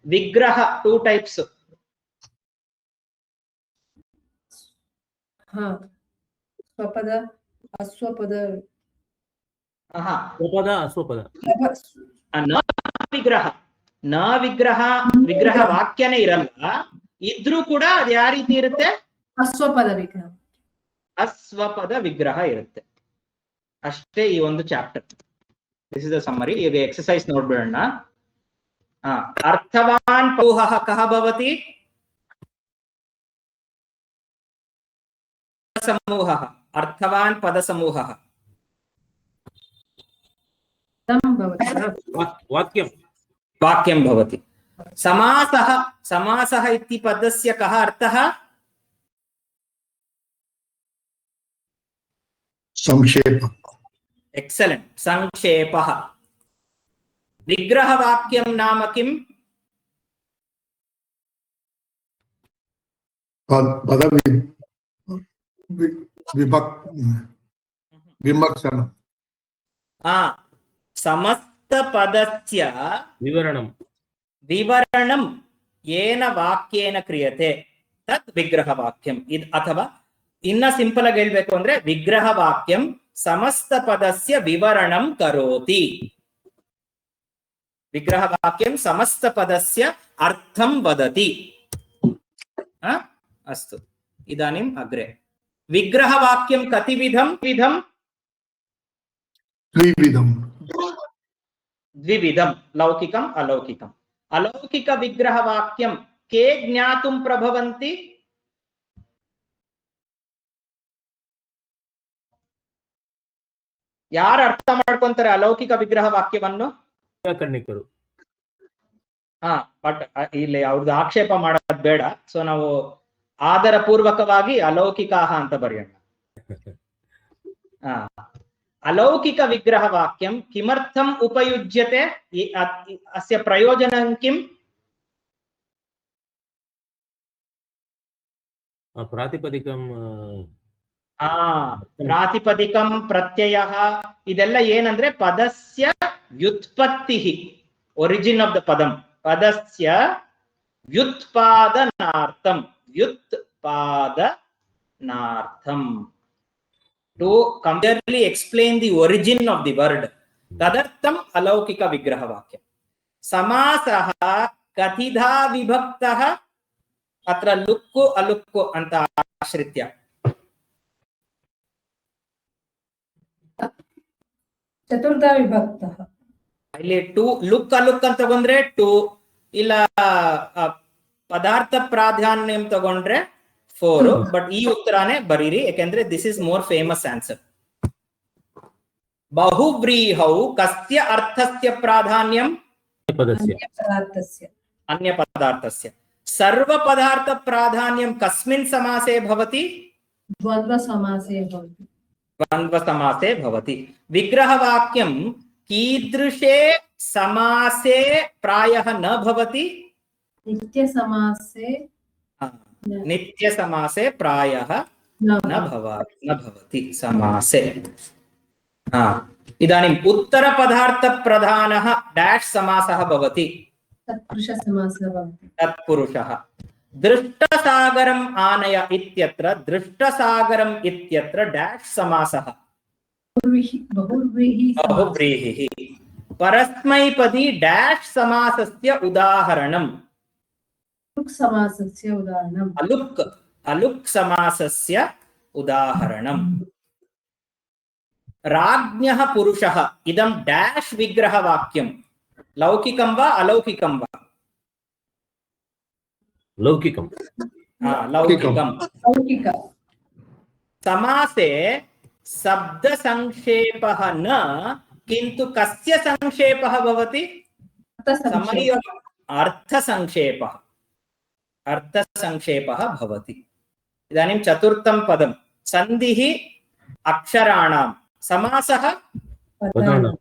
ವಿಗ್ರಹ ಟೂ ಟೈಪ್ಸ್. ಸ್ವಪದ ಅಸ್ವಪದ. ಸ್ವಪದ ಅಸ್ವಪದ. ವಿಗ್ರಹ ವಾಕ್ಯನೇ ಇರಲ್ಲ, ಇದ್ರೂ ಕೂಡ ಅದು ಯಾವ ರೀತಿ ಇರುತ್ತೆ? ಅಸ್ವಪದ ವಿಗ್ರಹ. ಅಸ್ವಪದ ವಿಗ್ರಹ ಇರುತ್ತೆ. ಅಷ್ಟೇ ಈ ಒಂದು chapter. This is the summary. ಈಗ ಎಕ್ಸರ್ಸೈಸ್ ನೋಡ್ಬಿಡೋಣ. ಅರ್ಥವಾನ್ ಪೌಹಃ ಕಃ ಭವತಿ? पदसमूहः अर्थवान् पदसमूहः वाक्यं वाक्यं भवति। समासः इति पदस्य कः अर्थः? संक्षेप। एक्सेलेंट, संक्षेपः। विग्रहवाक्यं नाम किम्? पद विमर्शनम्। समस्तपदस्य विवरणं येन वाक्येन क्रियते तत् विग्रहवाक्यम्। अथवा इन्न सिंपल आಗಿ ಹೇಳಬೇಕು ಅಂದ್ರೆ विग्रहवाक्यं समस्तपदस्य विवरणं करोति। विग्रहवाक्यं समस्तपदस्य अर्थं वदति। अस्तु, इदानीम् अग्रे। विग्रहवाक्यं कतिविधं? द्विविधं, लौकिकम् अलौकिकम्। अलौकिक विग्रहवाक्यं के ज्ञातुं प्रभवन्ति? ಯಾರು ಅರ್ಥ ಮಾಡ್ಕೊಂತಾರೆ ಅಲೌಕಿಕ ವಿಗ್ರಹವಾಕ್ಯವನ್ನು? ವ್ಯಾಕರಣಿಕರು. ಬಟ್ ಇಲ್ಲಿ ಅವ್ರದ್ದು ಆಕ್ಷೇಪ ಮಾಡೋದು ಬೇಡ, ಸೊ ನಾವು ಆದರ ಪೂರ್ವಕವಾಗಿ ಅಲೌಕಿಕಾಹ ಅಂತ ಬರೆಯೋಣ. अलौकिक विग्रहवाक्यं किमर्थम् उपयुज्यते? अस्य प्रयोजनं किम्? प्रातिपदिकं प्रत्ययः ಇದೆಲ್ಲ ಏನಂದ್ರೆ ಪದಸ್ಯ ವ್ಯುತ್ಪತ್ತಿಃ, ಒರಿಜಿನ್ ಆಫ್ ದ ಪದಂ, ಪದಸ್ಯ ವ್ಯುತ್ಪಾದನಾರ್ಥಂ, to clearly explain the origin of the word. Tadartham alaukika vigrahavakyam. Samasah kathidha vibhaktah atra lukku alukku anta ashritya. ಚತುರ್ಧ ವಿಭಕ್ತಃ. ಇಲ್ಲಿ ಟು ಲುಕ್ ಅಲುಕ್ ಅಂತ ತಗೊಂಡ್ರೆ ಟು, ಇಲ್ಲ ಪದಾರ್ಥ ಪ್ರಾಧಾನ್ಯಂ ತಗೊಂಡ್ರೆ 4, ಬಟ್ ಈ ಉತ್ತರನೇ ಬರೀರಿ, ಯಾಕೆಂದ್ರೆ this is more famous answer. ಬಹುವ್ರೀಹೌ ಕಸ್ಯ ಅರ್ಥಸ್ಯ ಪ್ರಾಧಾನ್ಯಂ? ಅನ್ಯ ಪದಾರ್ಥಸ್ಯ. ಸರ್ವ ಪದಾರ್ಥ ಪ್ರಾಧಾನ್ಯಂ ಕಸ್ಮಿನ್ ಸಮಾಸೆ ಭವತಿ? ದ್ವಂದ್ವ ಸಮಾಸೆ ಭವತಿ. ದ್ವಂದ್ವ ಸಮಾಸೆ ಭವತಿ. ವಿಗ್ರಹವಾಕ್ಯಂ ಕೀದೃಶೇ ಸಮಾಸೆ ಪ್ರಾಯಃ ನ ಭವತಿ? ನಿತ್ಯ ಸಮಾಸೆ. नित्य समासे प्रायः न भवति समासे। इदानीम् उत्तर पदार्थ प्रधानः डैश समासः भवति? तत्पुरुष समासः भवति। तत्पुरुषः। दृष्टसागरम् आनय इत्यत्र दृष्टसागरम् इत्यत्र डैश समासः? बहुव्रीहिः। परस्मैपदी डैश समासस्य उदाहरणम्? समासस्य उदाहरणम्। अलुक् समासस्य उदाहरणम्। राज्ञः पुरुषः इदं डैश विग्रहवाक्यं लौकिकं वा अलौकिकं वा? लौकिकं। लौकिक। समासे शब्द संक्षेपः न, किन्तु कस्य संक्षेपः भवति? अर्थसंक्षेपः भवति। इदानीं चतुर्थं पदं सन्धिः अक्षराणां, समासः पदानां।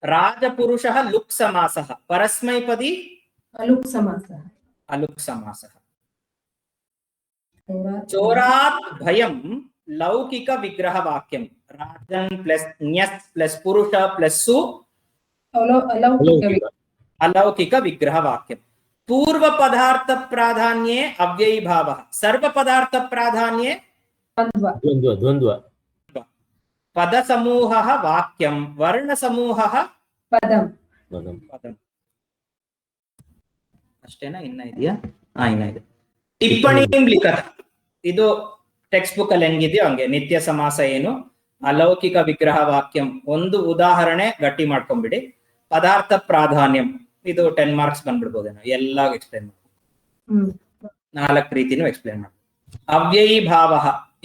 राजपुरुषः लुक् समासः, परस्मैपदी अलुक् समासः। चोरात् भयं लौकिक विग्रहवाक्यं। राजन् प्लस न्यस् प्लस पुरुष प्लस सु अलौकिक विग्रहवाक्यं। पूर्व पदार्थ प्राधान्ये अव्ययी भावः, सर्व पदार्थ प्राधान्ये द्वन्द्व। पद समूहः वाक्यं, वर्ण समूहः पदं। ಅಷ್ಟೇನಾ? ಇನ್ನ ಇದೆಯಾ? ಇನ್ನ ಇದೆ. ಟಿಪ್ಪಣಿ ಲಿಖತ, ಇದು ಟೆಕ್ಸ್ಟ್ ಬುಕ್ ಅಲ್ಲಿ ಹೆಂಗಿದೆಯೋ ಹಂಗೆ. ನಿತ್ಯ ಸಮಾಸ ಏನು, ಅಲೌಕಿಕ ವಿಗ್ರಹ ವಾಕ್ಯಂ ಒಂದು ಉದಾಹರಣೆ ಗಟ್ಟಿ ಮಾಡ್ಕೊಂಡ್ಬಿಡಿ. ಪದಾರ್ಥ ಪ್ರಾಧಾನ್ಯಂ ಇದು 10 ಮಾರ್ಕ್ಸ್ ಬಂದ್ಬಿಡ್ಬೋದೇನೋ, ಎಲ್ಲ ಎಕ್ಸ್ಪ್ಲೇನ್ ಮಾಡಿ. 4 ರೀತಿನೂ ಎಕ್ಸ್ಪ್ಲೇನ್ ಮಾಡಿ. ಅವ್ಯಯಿ ಭಾವ,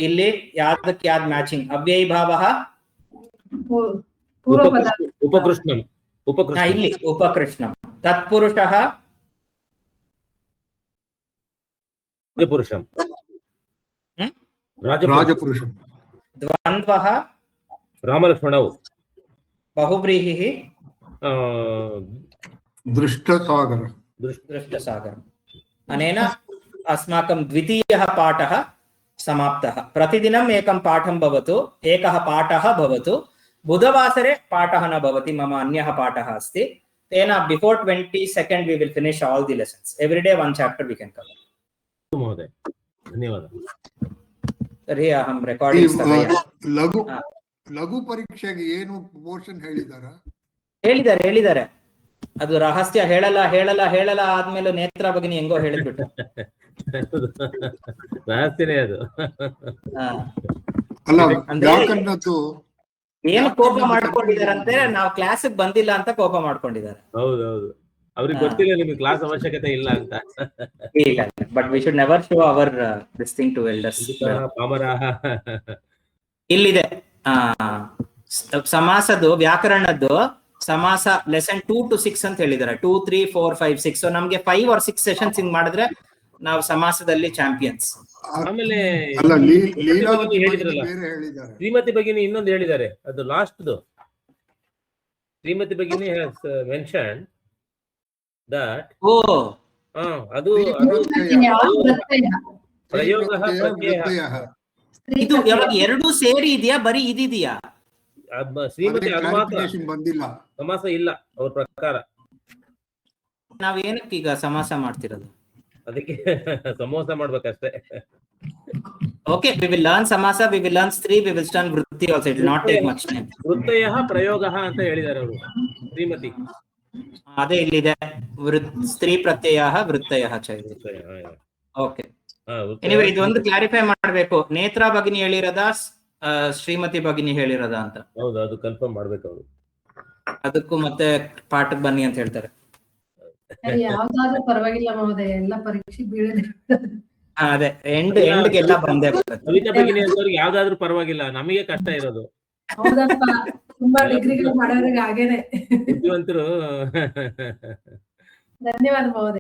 ಇಲ್ಲಿ ಯಾವ್ದಕ್ಕೆ ಯಾವ್ದು ಮ್ಯಾಚಿಂಗ್? ಅವ್ಯಯಿ ಭಾವ ಪೂರ್ವ ಪದಾರ್ಥ ಉಪಕೃಷ್ಣಂ ಇಲ್ಲಿ ಉಪಕೃಷ್ಣಂ. ತತ್ಪುರುಷಃ ರಾಜಪುರುಷಂ ರಾಜಪುರುಷಂ. ದ್ವಂದ್ವಃ ರಾಮಲಕ್ಷ್ಮಣೌ ಬಹುವ್ರೀಹಿಃ दृष्टसागर. दृष्टसागरम्. अनेन अस्माकं द्वितीयः पाठः समाप्तः. प्रतिदिनम् एकं पाठं भवतु, एकः पाठः भवतु. बुधवासरे पाठः न भवति, मम अन्यः पाठः अस्ति. तेन before 22nd we will finish all the lessons. Every day one chapter we can cover. महोदय धन्यवादः. तर्हि अहं रेकार्डिंग स्थगयामि. लघु लघु परीक्षೆಗೆ ಏನು ಪೋರ್ಷನ್ ಹೇಳಿದ್ದಾರೆ. ಅದು ರಹಸ್ಯ, ಹೇಳಲ್ಲ ಆದ್ಮೇಲೆ ನೇತ್ರ ಭಗಿನಿ ಹೆಂಗೋ ಹೇಳಿದ್ಬಿಟ್ಟು. ರಹಸ್ಯನೇ ಅದು. ಅಲ್ಲ, ವ್ಯಾಕರಣದ್ದು ಏನು ಕೋಪ ಮಾಡ್ಕೊಂಡಿದಾರಂತೆ, ನಾವು ಕ್ಲಾಸಿಗೆ ಬಂದಿಲ್ಲ ಅಂತ ಕೋಪ ಮಾಡ್ಕೊಂಡಿದ್ದಾರೆ. ಹೌದೌದು, ಅವ್ರಿಗೆ ಗೊತ್ತಿಲ್ಲ ನಿಮ್ಗೆ ಕ್ಲಾಸ್ ಅವಶ್ಯಕತೆ ಇಲ್ಲ ಅಂತ. ಇಲ್ಲ, but we should never show our this thing to elders. ಪಾಮರಾಹ ಇಲ್ಲಿದೆ ಸಮಾಸದ್ದು, ವ್ಯಾಕರಣದ್ದು ಸಮಾಸ ಲೆಸನ್ 2 to 6 ಅಂತ ಹೇಳಿದ್ದಾರೆ. 2, 3, 4, 5, 6. ಸೊ ನಮ್ಗೆ 5 or 6 ಸೆಷನ್ಸ್ ಹಿಂಗ್ ಮಾಡಿದ್ರೆ ನಾವು ಸಮಾಸದಲ್ಲಿ ಚಾಂಪಿಯನ್ಸ್. ಆಮೇಲೆ ಅಲ್ಲ, ಹೇಳಿದ್ರಲ್ಲ ಶ್ರೀಮತಿ ಭಗಿನಿ ಇನ್ನೊಂದು ಹೇಳಿದ್ದಾರೆ, ಅದು last. Shrimati Bhagini has mention that ಅದು ಪ್ರಯೋಗ ಪ್ರತ್ಯಯ. ಇದು ಯಾವಾಗ ಎರಡೂ ಸೇರಿ ಇದೆಯಾ, ಬರೀ ಇದಿದೆಯಾ? ಶ್ರೀಮತಿ ಅದು ಮಾತ್ರ ಬಂದಿಲ್ಲ, ಸಮಾಸ ಇಲ್ಲ ಅವ್ರ ಪ್ರಕಾರ. ನಾವ್ ಏನಕ್ಕೆ ಈಗ ಸಮಾಸ ಮಾಡ್ತಿರೋದು? ಅದಕ್ಕೆ samosa ಮಾಡ್ಬೇಕಷ್ಟೇ. Okay, we will learn samasa, we will learn stree, we will learn vritti also. It will not take much time. ವೃತ್ತಯಃ ಪ್ರಯೋಗಃ ಅಂತ ಹೇಳಿದ್ದಾರೆ ಅವರು ಶ್ರೀಮತಿ. ಅದೇ ಇಲ್ಲಿದೆ, ಸ್ತ್ರೀ ಪ್ರತ್ಯಯಃ ವೃತ್ತಯಃ ಚ ಇದೆ. ಓಕೆ, ಎನಿವೇ ಇದೊಂದು ಕ್ಲಾರಿಫೈ ಮಾಡಬೇಕು, ನೇತ್ರ ಭಗಿನಿ ಹೇಳಿರೋದ ಶ್ರೀಮತಿ ಭಗಿನಿ ಹೇಳಿರೋದ ಅಂತ. ಹೌದು, ಅದು ಕನ್ಫರ್ಮ್ ಮಾಡ್ಬೇಕು ಅವರು. ಅದಕ್ಕೂ ಮತ್ತೆ ಪಾಠಕ್ಕೆ ಬನ್ನಿ ಅಂತ ಹೇಳ್ತಾರೆ. ಯಾವ್ದಾದ್ರೂ ಪರವಾಗಿಲ್ಲ ಮಹೋದಯ, ಎಲ್ಲ ಪರೀಕ್ಷೆ ಬೀಳದೆ. ಅದೇ ಎಂಡ್ಗೆಲ್ಲ ಬಂದೇ ಬರ್ತದೆ. ಕವಿತಾ ಭಗಿನಿ ಅಂತವ್ರಿಗೆ ಯಾವ್ದಾದ್ರು ಪರವಾಗಿಲ್ಲ, ನಮಗೆ ಕಷ್ಟ ಇರೋದು. ಹೌದಪ್ಪ, ತುಂಬಾ ಡಿಗ್ರಿಗಳು ಮಾಡೋರಿಗೆ ಹಾಗೇನೆ. ಬುದ್ಧಿವಂತರು. ಧನ್ಯವಾದ ಮಹೋದಯ.